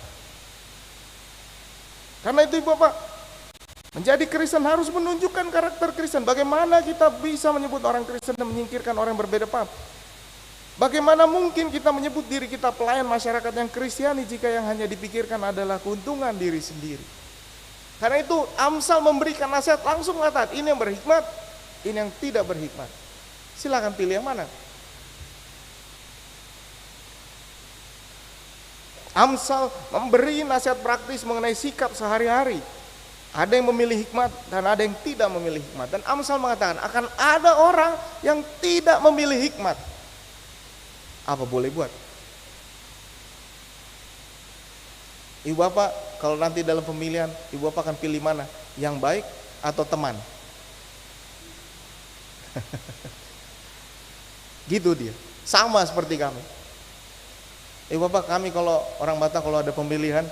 Karena itu Ibu Bapak, menjadi Kristen harus menunjukkan karakter Kristen. Bagaimana kita bisa menyebut orang Kristen dan menyingkirkan orang yang berbeda paham? Bagaimana mungkin kita menyebut diri kita pelayan masyarakat yang Kristiani jika yang hanya dipikirkan adalah keuntungan diri sendiri? Karena itu Amsal memberikan nasihat langsung mengatakan, ini yang berhikmat, ini yang tidak berhikmat. Silakan pilih yang mana. Amsal memberi nasihat praktis mengenai sikap sehari-hari. Ada yang memilih hikmat dan ada yang tidak memilih hikmat. Dan Amsal mengatakan akan ada orang yang tidak memilih hikmat. Apa boleh buat? Ibu Bapak, kalau nanti dalam pemilihan ibu bapak akan pilih mana? Yang baik atau teman? Gitu dia. Sama seperti kami. Ibu bapak, kami kalau orang Batak kalau ada pemilihan,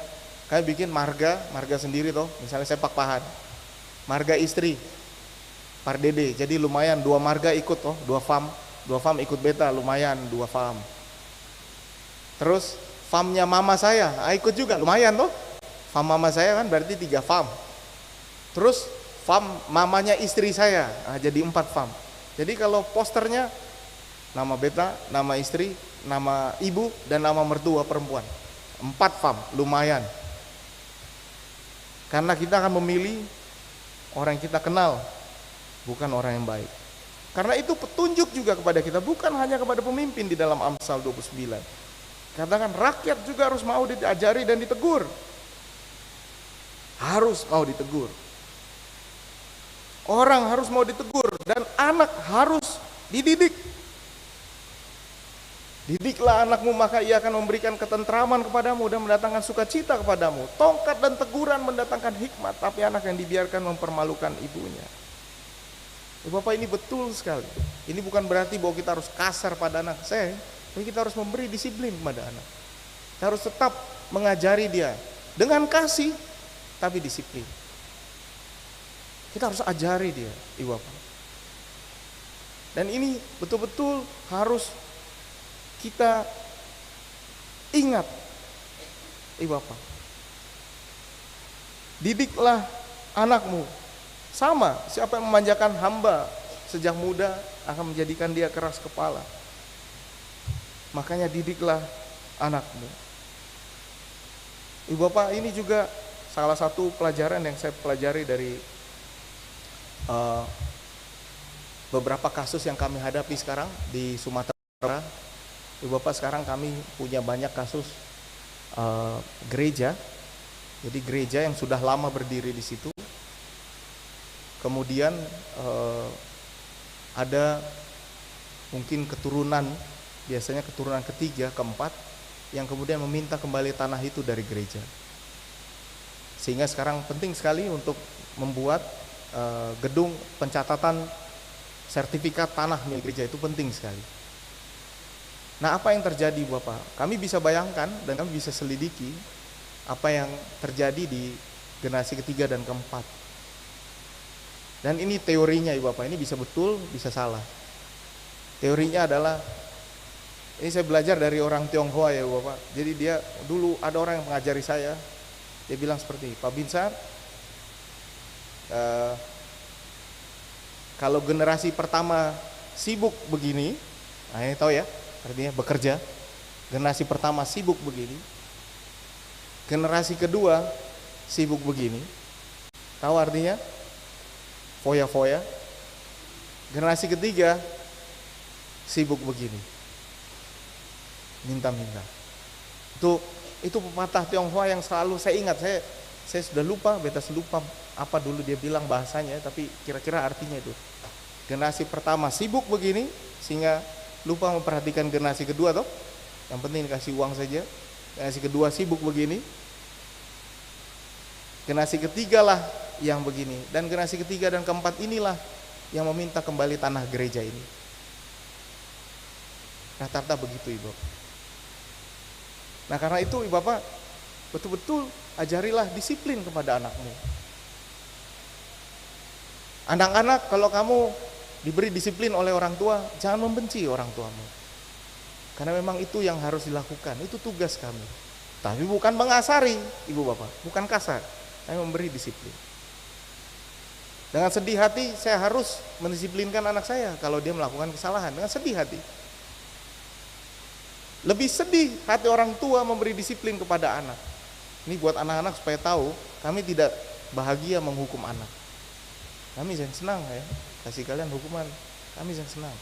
kami bikin marga sendiri toh. Misalnya sepak pahan. Marga istri. Pardede. Jadi lumayan 2 marga ikut toh, 2 fam ikut beta, lumayan 2 fam. Terus famnya mama saya ikut juga, lumayan toh. Fam mama saya kan berarti 3 fam. Terus fam mamanya istri saya, jadi 4 fam. Jadi kalau posternya nama beta, nama istri, nama ibu, dan nama mertua perempuan, 4 fam, lumayan. Karena kita akan memilih orang yang kita kenal, bukan orang yang baik. Karena itu petunjuk juga kepada kita, bukan hanya kepada pemimpin di dalam Amsal 29. Katakan rakyat juga harus mau diajari dan ditegur. Harus mau ditegur. Orang harus mau ditegur dan anak harus dididik. Didiklah anakmu maka ia akan memberikan ketentraman kepadamu dan mendatangkan sukacita kepadamu. Tongkat dan teguran mendatangkan hikmat, tapi anak yang dibiarkan mempermalukan ibunya. Bapak, ini betul sekali. Ini bukan berarti bahwa kita harus kasar pada anak saya, tapi kita harus memberi disiplin kepada anak. Kita harus tetap mengajari dia dengan kasih, tapi disiplin. Kita harus ajari dia, ibu bapak. Dan ini betul-betul harus kita ingat, ibu bapak. Didiklah anakmu. Sama, siapa yang memanjakan hamba sejak muda akan menjadikan dia keras kepala. Makanya didiklah anakmu. Ibu bapak, ini juga salah satu pelajaran yang saya pelajari dari beberapa kasus yang kami hadapi sekarang di Sumatera. Ibu bapak, sekarang kami punya banyak kasus gereja. Jadi gereja yang sudah lama berdiri di situ. Kemudian ada mungkin keturunan, biasanya keturunan ketiga, keempat, yang kemudian meminta kembali tanah itu dari gereja. Sehingga sekarang penting sekali untuk membuat gedung pencatatan sertifikat tanah milik gereja, itu penting sekali. Nah, apa yang terjadi Bapak? Kami bisa bayangkan dan kami bisa selidiki apa yang terjadi di generasi ketiga dan keempat. Dan ini teorinya Ibu Bapak, ini bisa betul, bisa salah. Teorinya adalah, ini saya belajar dari orang Tionghoa ya Ibu Bapak. Jadi dia dulu ada orang yang mengajari saya, dia bilang seperti, Pak Binsar, kalau generasi pertama sibuk begini, nah ini tahu ya, artinya bekerja. Generasi pertama sibuk begini, generasi kedua sibuk begini, tahu artinya? Foya-foya. Generasi ketiga sibuk begini, minta-minta. Itu pepatah Tionghoa yang selalu saya ingat. Saya sudah lupa, beta lupa apa dulu dia bilang bahasanya, tapi kira-kira artinya itu. Generasi pertama sibuk begini sehingga lupa memperhatikan generasi kedua toh. Yang penting kasih uang saja. Generasi kedua sibuk begini. Generasi ketiga lah yang begini, dan generasi ketiga dan keempat inilah yang meminta kembali tanah gereja ini. Rata-rata begitu Ibu. Nah karena itu Ibu Bapak, betul-betul ajarilah disiplin kepada anakmu. Anak-anak, kalau kamu diberi disiplin oleh orang tua, jangan membenci orang tuamu. Karena memang itu yang harus dilakukan, itu tugas kami. Tapi bukan mengasari Ibu Bapak, bukan kasar, tapi memberi disiplin. Dengan sedih hati saya harus mendisiplinkan anak saya kalau dia melakukan kesalahan, dengan sedih hati. Lebih sedih hati orang tua memberi disiplin kepada anak. Ini buat anak-anak supaya tahu kami tidak bahagia menghukum anak. Kami yang senang ya, kasih kalian hukuman, kami yang senang.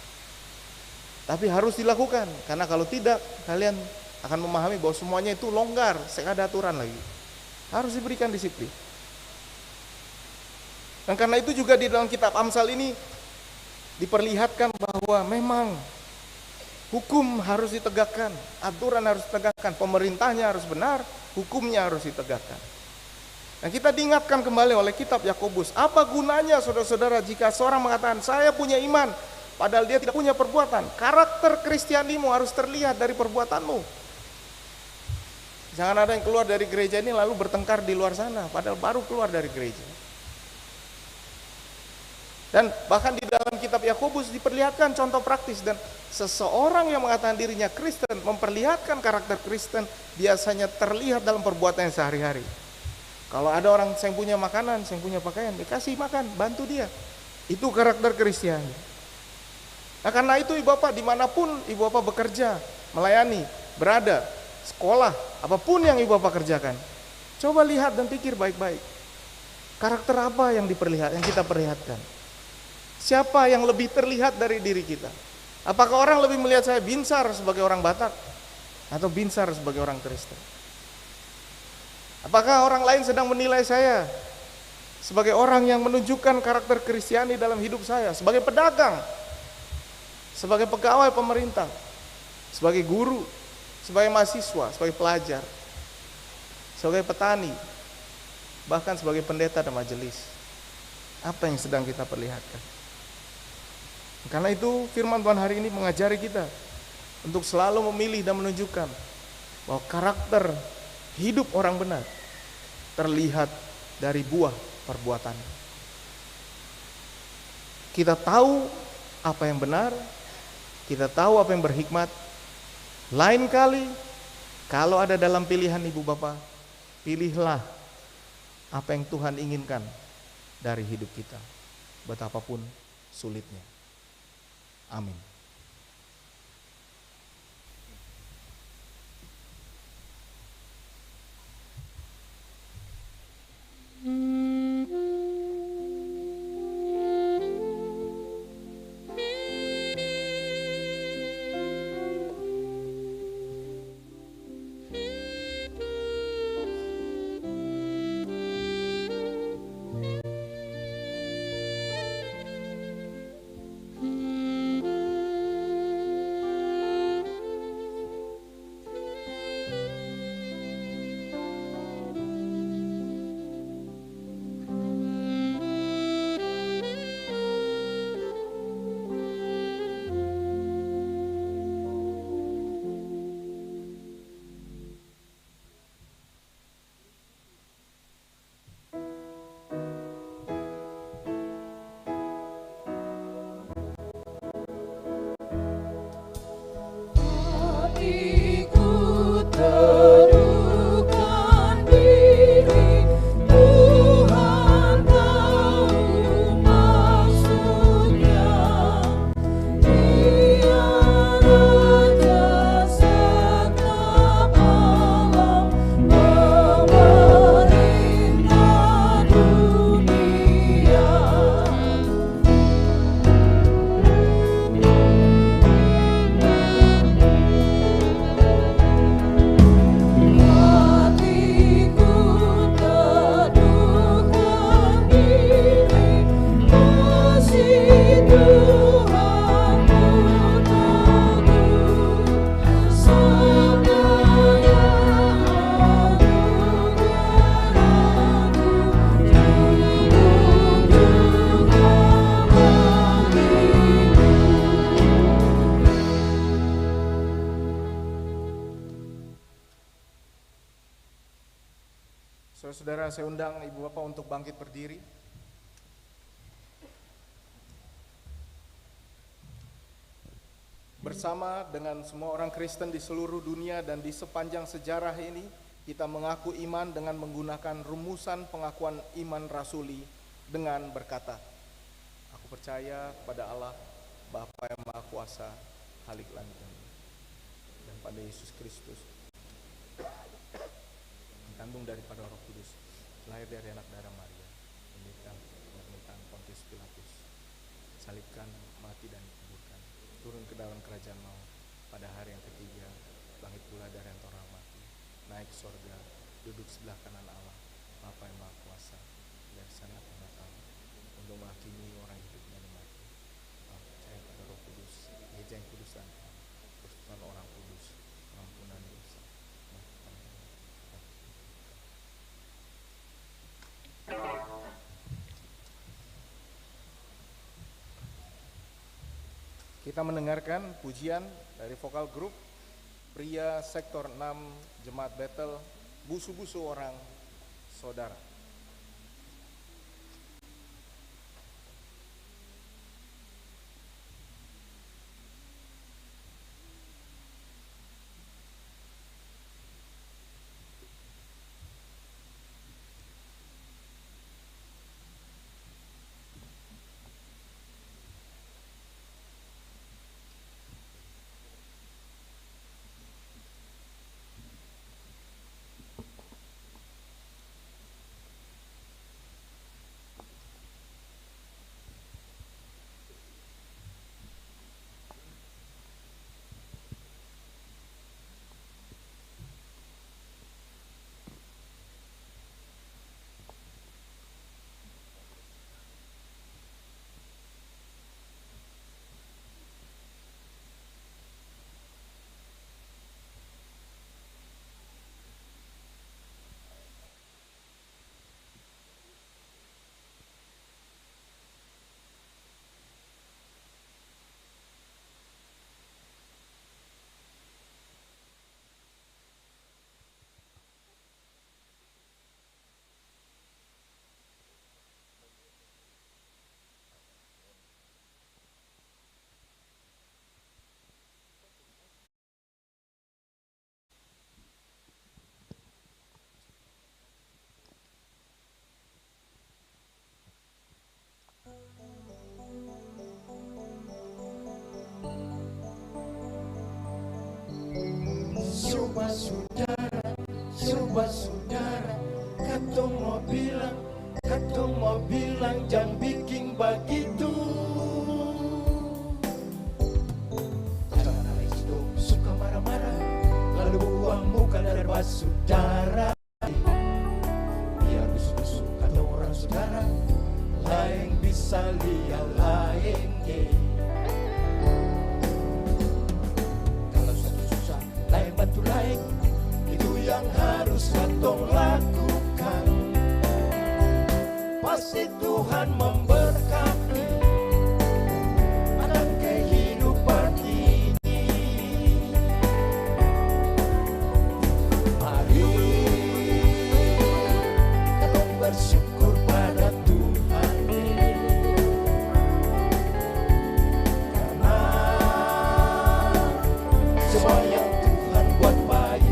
Tapi harus dilakukan, karena kalau tidak kalian akan memahami bahwa semuanya itu longgar, saya ada aturan lagi. Harus diberikan disiplin. Dan karena itu juga di dalam kitab Amsal ini diperlihatkan bahwa memang hukum harus ditegakkan, aturan harus ditegakkan, pemerintahnya harus benar, hukumnya harus ditegakkan. Nah, kita diingatkan kembali oleh kitab Yakobus, apa gunanya saudara-saudara jika seorang mengatakan saya punya iman, padahal dia tidak punya perbuatan. Karakter Kristianimu harus terlihat dari perbuatanmu. Jangan ada yang keluar dari gereja ini lalu bertengkar di luar sana, padahal baru keluar dari gereja. Dan bahkan di dalam kitab Yakobus diperlihatkan contoh praktis, dan seseorang yang mengatakan dirinya Kristen, memperlihatkan karakter Kristen, biasanya terlihat dalam perbuatan sehari-hari. Kalau ada orang yang punya makanan, yang punya pakaian, dikasih makan, bantu dia. Itu karakter Kristiani. Nah, karena itu ibu bapak, dimanapun ibu bapak bekerja, melayani, berada, sekolah, apapun yang ibu bapak kerjakan, coba lihat dan pikir baik-baik. Karakter apa yang kita perlihatkan? Siapa yang lebih terlihat dari diri kita? Apakah orang lebih melihat saya Binsar sebagai orang Batak, atau Binsar sebagai orang Kristen? Apakah orang lain sedang menilai saya sebagai orang yang menunjukkan karakter Kristiani dalam hidup saya, sebagai pedagang, sebagai pegawai pemerintah, sebagai guru, sebagai mahasiswa, sebagai pelajar, sebagai petani, bahkan sebagai pendeta dan majelis? Apa yang sedang kita perlihatkan? Karena itu firman Tuhan hari ini mengajari kita untuk selalu memilih dan menunjukkan bahwa karakter hidup orang benar terlihat dari buah perbuatan. Kita tahu apa yang benar, kita tahu apa yang berhikmat. Lain kali kalau ada dalam pilihan ibu bapak, pilihlah apa yang Tuhan inginkan dari hidup kita, betapapun sulitnya. Amin. Saudara-saudara, saya undang ibu bapak untuk bangkit berdiri. Bersama dengan semua orang Kristen di seluruh dunia dan di sepanjang sejarah ini, kita mengaku iman dengan menggunakan rumusan pengakuan iman rasuli dengan berkata, aku percaya kepada Allah, Bapa yang Maha Kuasa, Khalik langit dan bumi, dan pada Yesus Kristus, kandung daripada Roh Kudus, lahir dari anak darah Maria, menderita pemerintahan Pontius Pilatus, salibkan, mati dan dikuburkan, turun ke dalam kerajaan maut, pada hari yang ketiga bangkit pula dari antara orang mati, naik ke sorga, duduk sebelah kanan Allah, Bapa yang Maha Kuasa, dari sana akan datang untuk menghakimi orang hidup dan mati. Aku percaya pada Roh Kudus, gereja yang kudus dan persekutuan orang kudus, pengampunan dosa, Kita mendengarkan pujian dari vokal grup pria sektor 6 Jemaat Betel, Busu-Busu Orang Saudara. Saudara, katong mau bilang jangan bikin begitu. Karena itu suka marah-marah, lalu buang muka dari saudara. Biar busuk-busuk katong orang saudara, lain bisa lihat lain. Kalau satu susah, lain bantu lain. Itu yang harus katong lakukan. Pasti Tuhan memberkati akan kehidupan ini. Mari katong bersyukur pada Tuhan, karena semua yang Tuhan buat baik.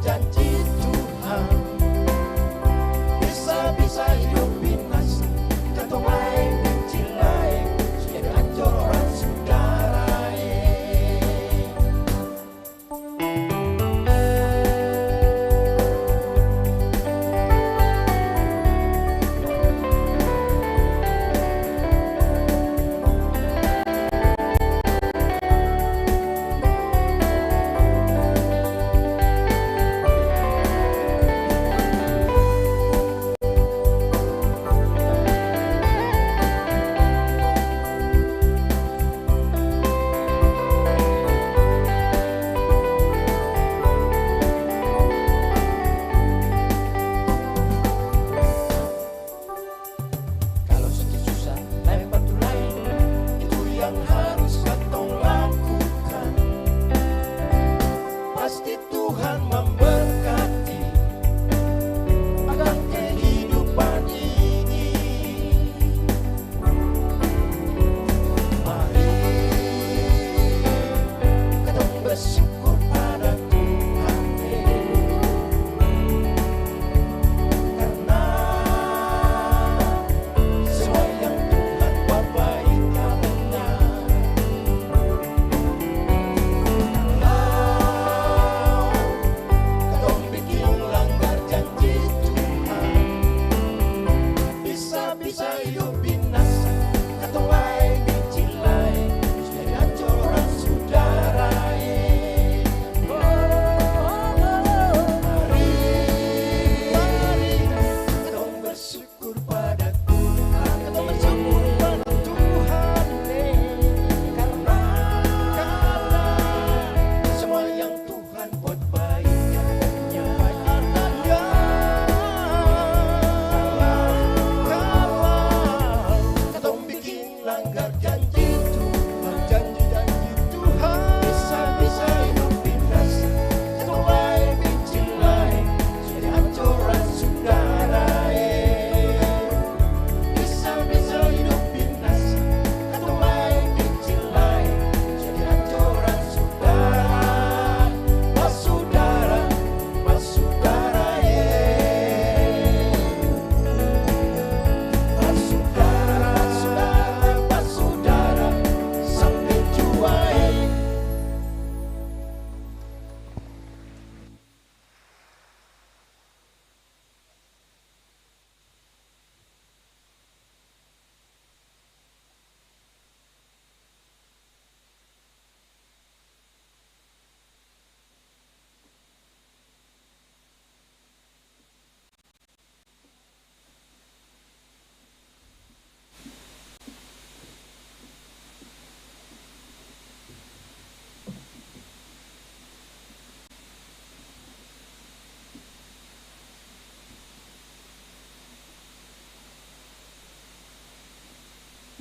Janji Tuhan bisa hidup binasa, katong lain benci lain, sudah hancur orang saudara.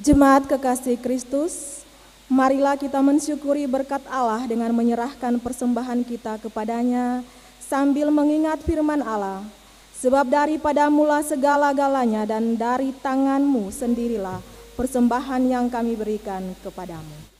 Jemaat kekasih Kristus, marilah kita mensyukuri berkat Allah dengan menyerahkan persembahan kita kepadanya sambil mengingat firman Allah. Sebab daripada mula segala-galanya dan dari tangan-Mu sendirilah persembahan yang kami berikan kepadamu.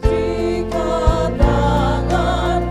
Jika tangan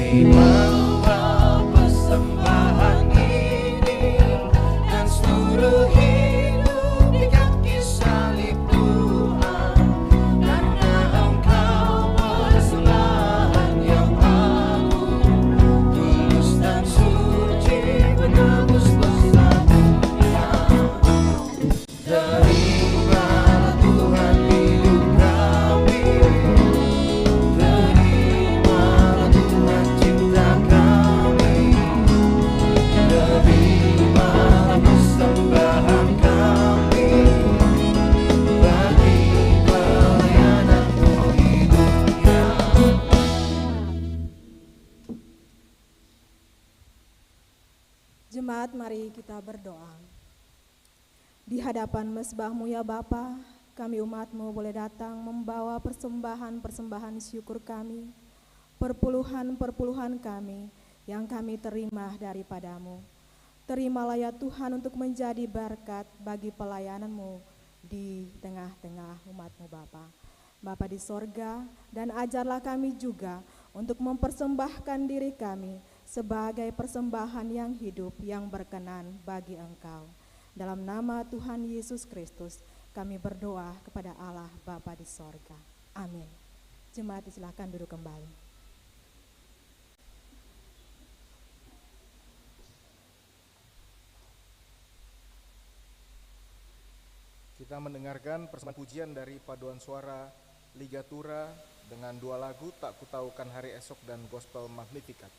terimalah persembahan ini dan seluruh hidup di kaki salib Tuhan, karena Engkau persembahan yang agung, tulus dan suci menebus dosa dunia. Terimalah Tuhan hidup kami, terimalah Tuhan cinta kami, terimalah persembahan kami bagi pelayanan-Mu hidupnya. Jemaat, mari kita berdoa. Di hadapan mesbah-Mu ya Bapa, kami umat-Mu boleh datang membawa persembahan-persembahan syukur kami, perpuluhan-perpuluhan kami yang kami terima daripada-Mu. Terimalah ya Tuhan untuk menjadi berkat bagi pelayanan-Mu di tengah-tengah umat-Mu Bapa. Bapa di sorga, dan ajarlah kami juga untuk mempersembahkan diri kami sebagai persembahan yang hidup yang berkenan bagi Engkau. Dalam nama Tuhan Yesus Kristus, kami berdoa kepada Allah Bapa di sorga. Amin. Jemaat silakan duduk kembali. Kita mendengarkan persembahan pujian dari paduan suara Ligatura dengan dua lagu Tak Kutaukan Hari Esok dan Gospel Magnificat.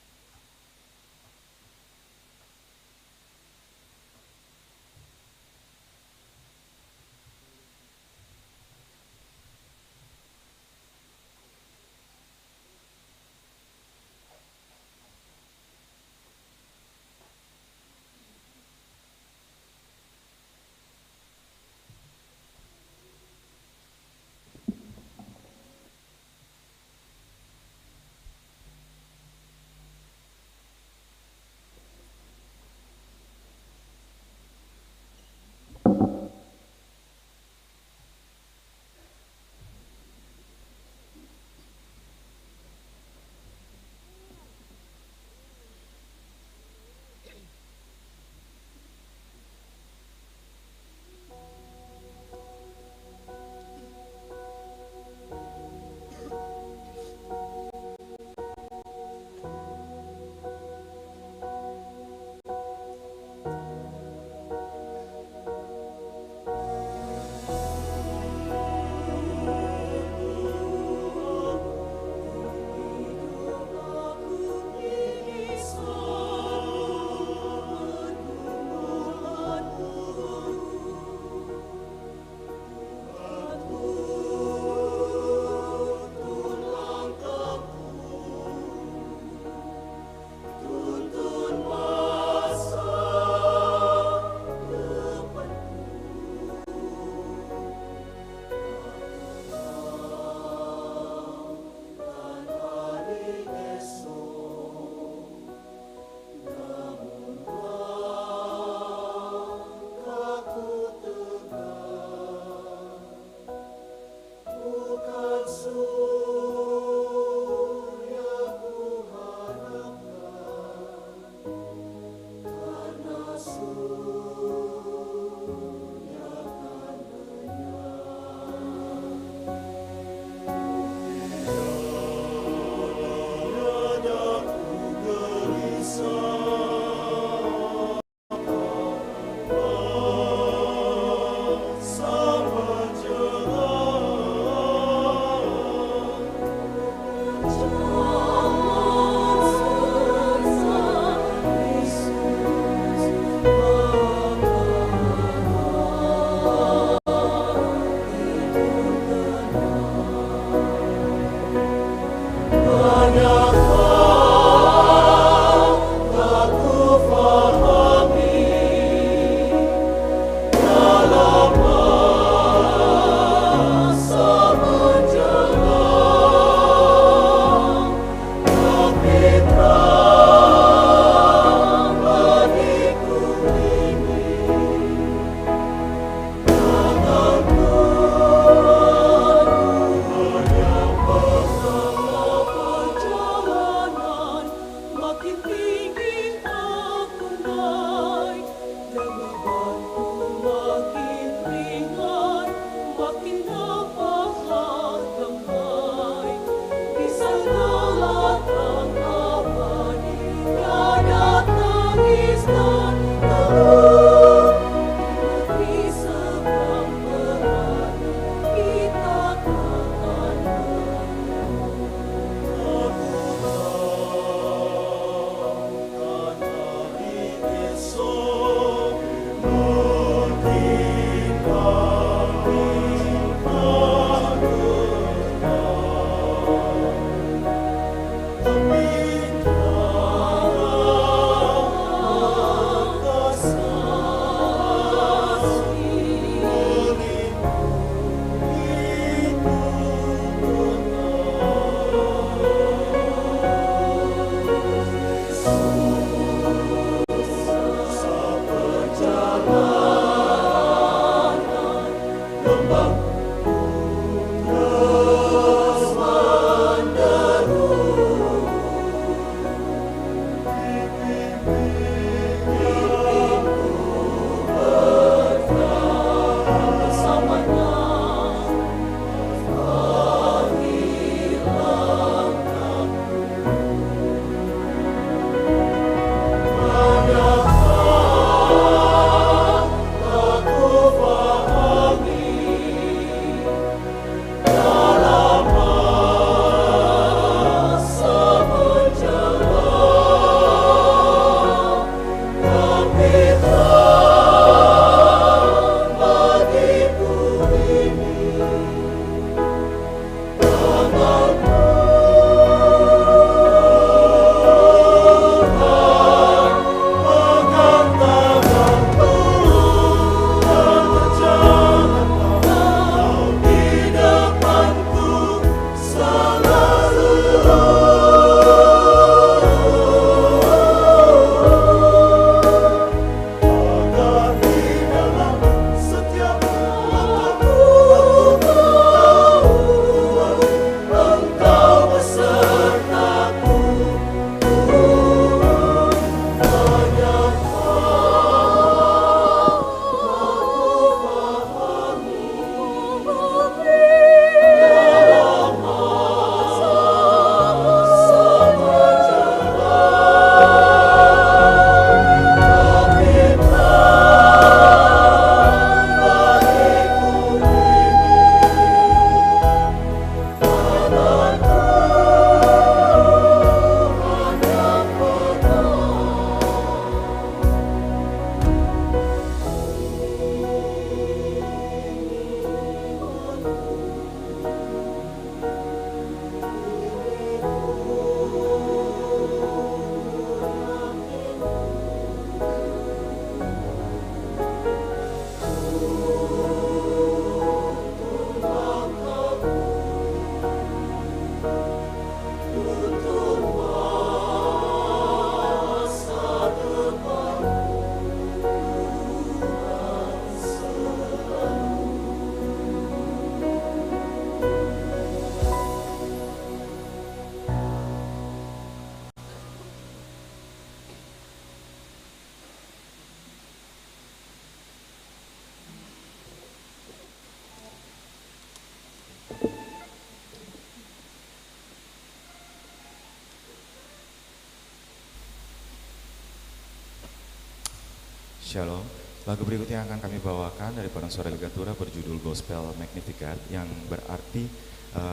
Shalom. Lagu berikutnya yang akan kami bawakan dari Padang Suara Ligatura berjudul Gospel Magnificat yang berarti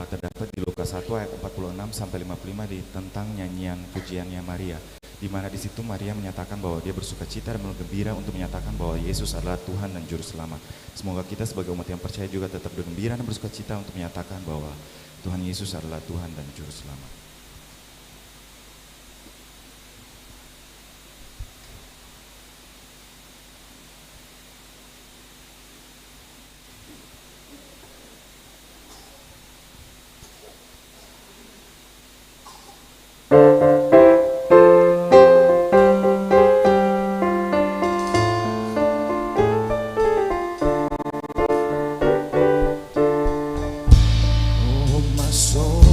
terdapat di Lukas 1 ayat 46 sampai 55 di tentang nyanyian pujiannya Maria, di mana di situ Maria menyatakan bahwa dia bersukacita dan bergembira untuk menyatakan bahwa Yesus adalah Tuhan dan Juru Selamat. Semoga kita sebagai umat yang percaya juga tetap bergembira dan bersukacita untuk menyatakan bahwa Tuhan Yesus adalah Tuhan dan Juru Selamat. Oh my soul,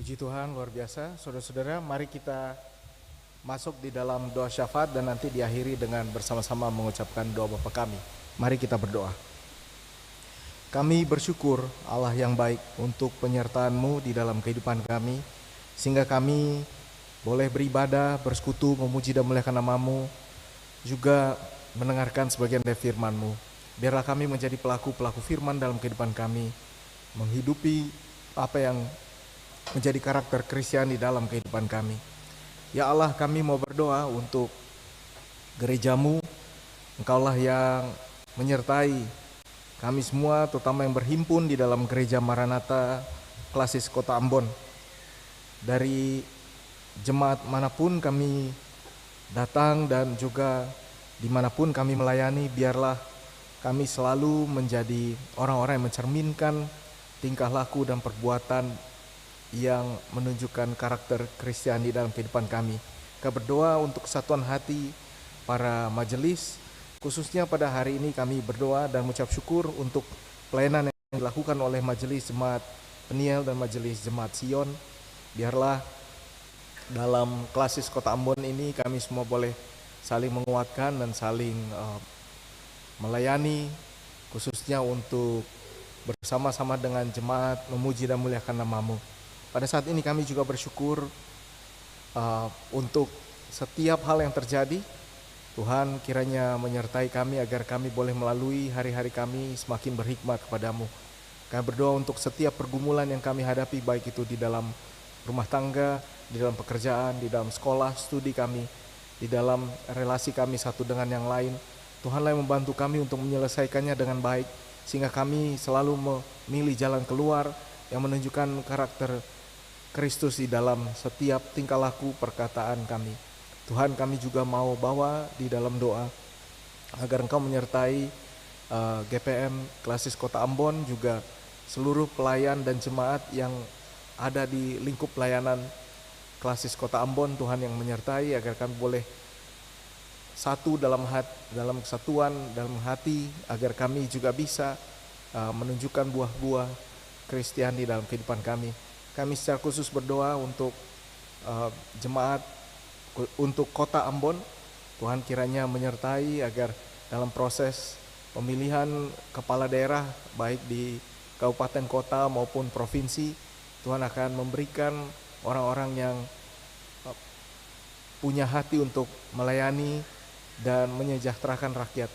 Puji Tuhan, luar biasa. Saudara-saudara, mari kita masuk di dalam doa syafaat dan nanti diakhiri dengan bersama-sama mengucapkan doa Bapa kami. Mari kita berdoa. Kami bersyukur Allah yang baik untuk penyertaan-Mu di dalam kehidupan kami, sehingga kami boleh beribadah, bersekutu, memuji dan memuliakan nama-Mu, juga mendengarkan sebagian dari firman-Mu. Biarlah kami menjadi pelaku-pelaku firman dalam kehidupan kami, menghidupi apa yang menjadi karakter Kristiani dalam kehidupan kami. Ya Allah, kami mau berdoa untuk gereja-Mu. Engkaulah yang menyertai kami semua, terutama yang berhimpun di dalam gereja Maranatha Klasis Kota Ambon. Dari jemaat manapun kami datang dan juga dimanapun kami melayani, biarlah kami selalu menjadi orang-orang yang mencerminkan tingkah laku dan perbuatan yang menunjukkan karakter Kristiani dalam kehidupan kami. Kami berdoa untuk kesatuan hati para majelis, khususnya pada hari ini kami berdoa dan mengucap syukur untuk pelayanan yang dilakukan oleh majelis Jemaat Peniel dan majelis Jemaat Sion. Biarlah dalam Klasis Kota Ambon ini kami semua boleh saling menguatkan dan saling melayani, khususnya untuk bersama-sama dengan jemaat memuji dan muliakan nama-Mu. Pada saat ini kami juga bersyukur untuk setiap hal yang terjadi. Tuhan kiranya menyertai kami agar kami boleh melalui hari-hari kami semakin berhikmat kepadamu. Kami berdoa untuk setiap pergumulan yang kami hadapi, baik itu di dalam rumah tangga, di dalam pekerjaan, di dalam sekolah, studi kami, di dalam relasi kami satu dengan yang lain. Tuhanlah yang membantu kami untuk menyelesaikannya dengan baik, sehingga kami selalu memilih jalan keluar yang menunjukkan karakter Kristus di dalam setiap tingkah laku perkataan kami. Tuhan, kami juga mau bawa di dalam doa agar Engkau menyertai GPM Klasis Kota Ambon, juga seluruh pelayan dan jemaat yang ada di lingkup pelayanan Klasis Kota Ambon. Tuhan yang menyertai agar kami boleh satu dalam kesatuan, dalam hati, agar kami juga bisa menunjukkan buah-buah Kristiani dalam kehidupan kami. Kami secara khusus berdoa untuk jemaat, untuk Kota Ambon. Tuhan kiranya menyertai agar dalam proses pemilihan kepala daerah, baik di kabupaten, kota maupun provinsi, Tuhan akan memberikan orang-orang yang punya hati untuk melayani dan menyejahterakan rakyat.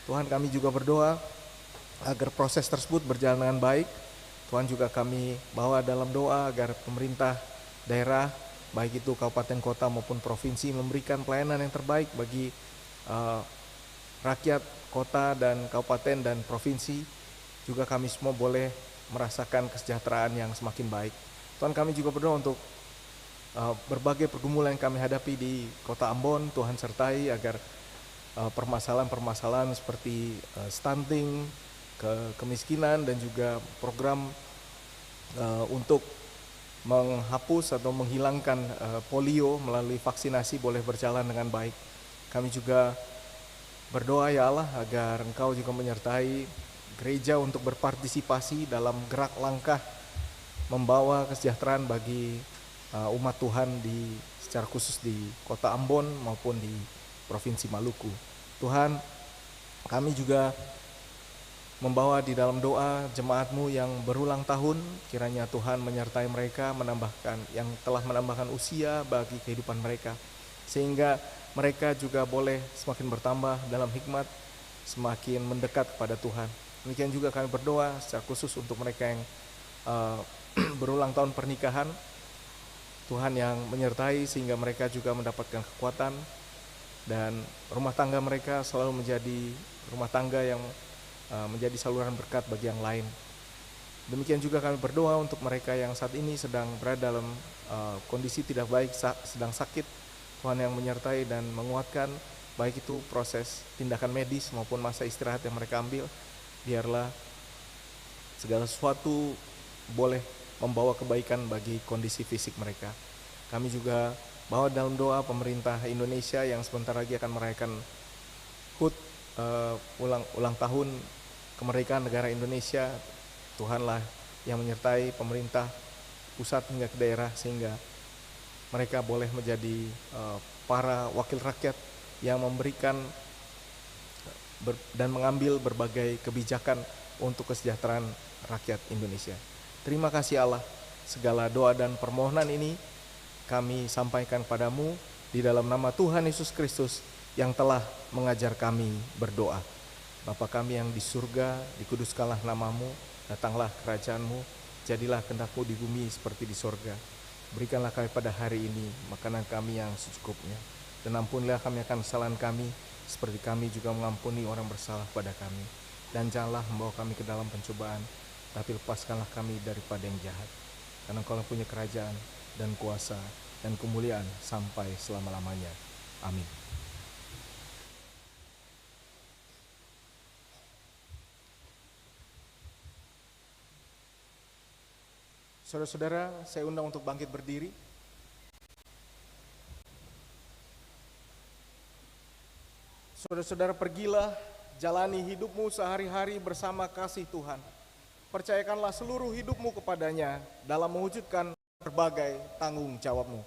Tuhan, kami juga berdoa agar proses tersebut berjalan dengan baik. Tuhan, juga kami bawa dalam doa agar pemerintah daerah, baik itu kabupaten, kota maupun provinsi, memberikan pelayanan yang terbaik bagi rakyat kota dan kabupaten dan provinsi. Juga kami semua boleh merasakan kesejahteraan yang semakin baik. Tuhan, kami juga berdoa untuk berbagai pergumulan yang kami hadapi di Kota Ambon. Tuhan sertai agar permasalahan-permasalahan seperti stunting, kemiskinan, dan juga program untuk menghapus atau menghilangkan polio melalui vaksinasi boleh berjalan dengan baik. Kami juga berdoa, ya Allah, agar Engkau juga menyertai gereja untuk berpartisipasi dalam gerak langkah membawa kesejahteraan bagi umat Tuhan secara khusus di Kota Ambon maupun di Provinsi Maluku. Tuhan, kami juga membawa di dalam doa jemaat-Mu yang berulang tahun. Kiranya Tuhan menyertai mereka, yang telah menambahkan usia bagi kehidupan mereka, sehingga mereka juga boleh semakin bertambah dalam hikmat, semakin mendekat kepada Tuhan. Demikian juga kami berdoa secara khusus untuk mereka yang berulang tahun pernikahan. Tuhan yang menyertai sehingga mereka juga mendapatkan kekuatan, dan rumah tangga mereka selalu menjadi rumah tangga yang menjadi saluran berkat bagi yang lain. Demikian juga kami berdoa untuk mereka yang saat ini sedang berada dalam kondisi tidak baik, sedang sakit. Tuhan yang menyertai dan menguatkan, baik itu proses tindakan medis maupun masa istirahat yang mereka ambil. Biarlah segala sesuatu boleh membawa kebaikan bagi kondisi fisik mereka. Kami juga bawa dalam doa pemerintah Indonesia yang sebentar lagi akan merayakan HUT, ulang tahun kemerdekaan negara Indonesia. Tuhanlah yang menyertai pemerintah pusat hingga ke daerah, sehingga mereka boleh menjadi para wakil rakyat yang memberikan dan mengambil berbagai kebijakan untuk kesejahteraan rakyat Indonesia. Terima kasih Allah, segala doa dan permohonan ini kami sampaikan padamu di dalam nama Tuhan Yesus Kristus yang telah mengajar kami berdoa. Bapa kami yang di surga, dikuduskanlah namamu, datanglah kerajaanmu, jadilah kehendak-Mu di bumi seperti di surga. Berikanlah kami pada hari ini makanan kami yang secukupnya, dan ampunilah kami akan kesalahan kami, seperti kami juga mengampuni orang bersalah pada kami. Dan janganlah membawa kami ke dalam pencobaan, tapi lepaskanlah kami daripada yang jahat. Karena Engkau punya kerajaan dan kuasa dan kemuliaan sampai selama-lamanya. Amin. Saudara-saudara, saya undang untuk bangkit berdiri. Saudara-saudara, pergilah, jalani hidupmu sehari-hari bersama kasih Tuhan. Percayakanlah seluruh hidupmu kepadanya dalam mewujudkan berbagai tanggung jawabmu.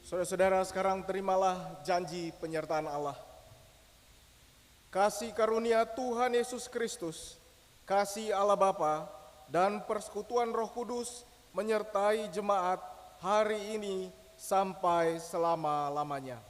Saudara-saudara, sekarang terimalah janji penyertaan Allah. Kasih karunia Tuhan Yesus Kristus, kasih Allah Bapa, dan persekutuan Roh Kudus menyertai jemaat hari ini sampai selama-lamanya.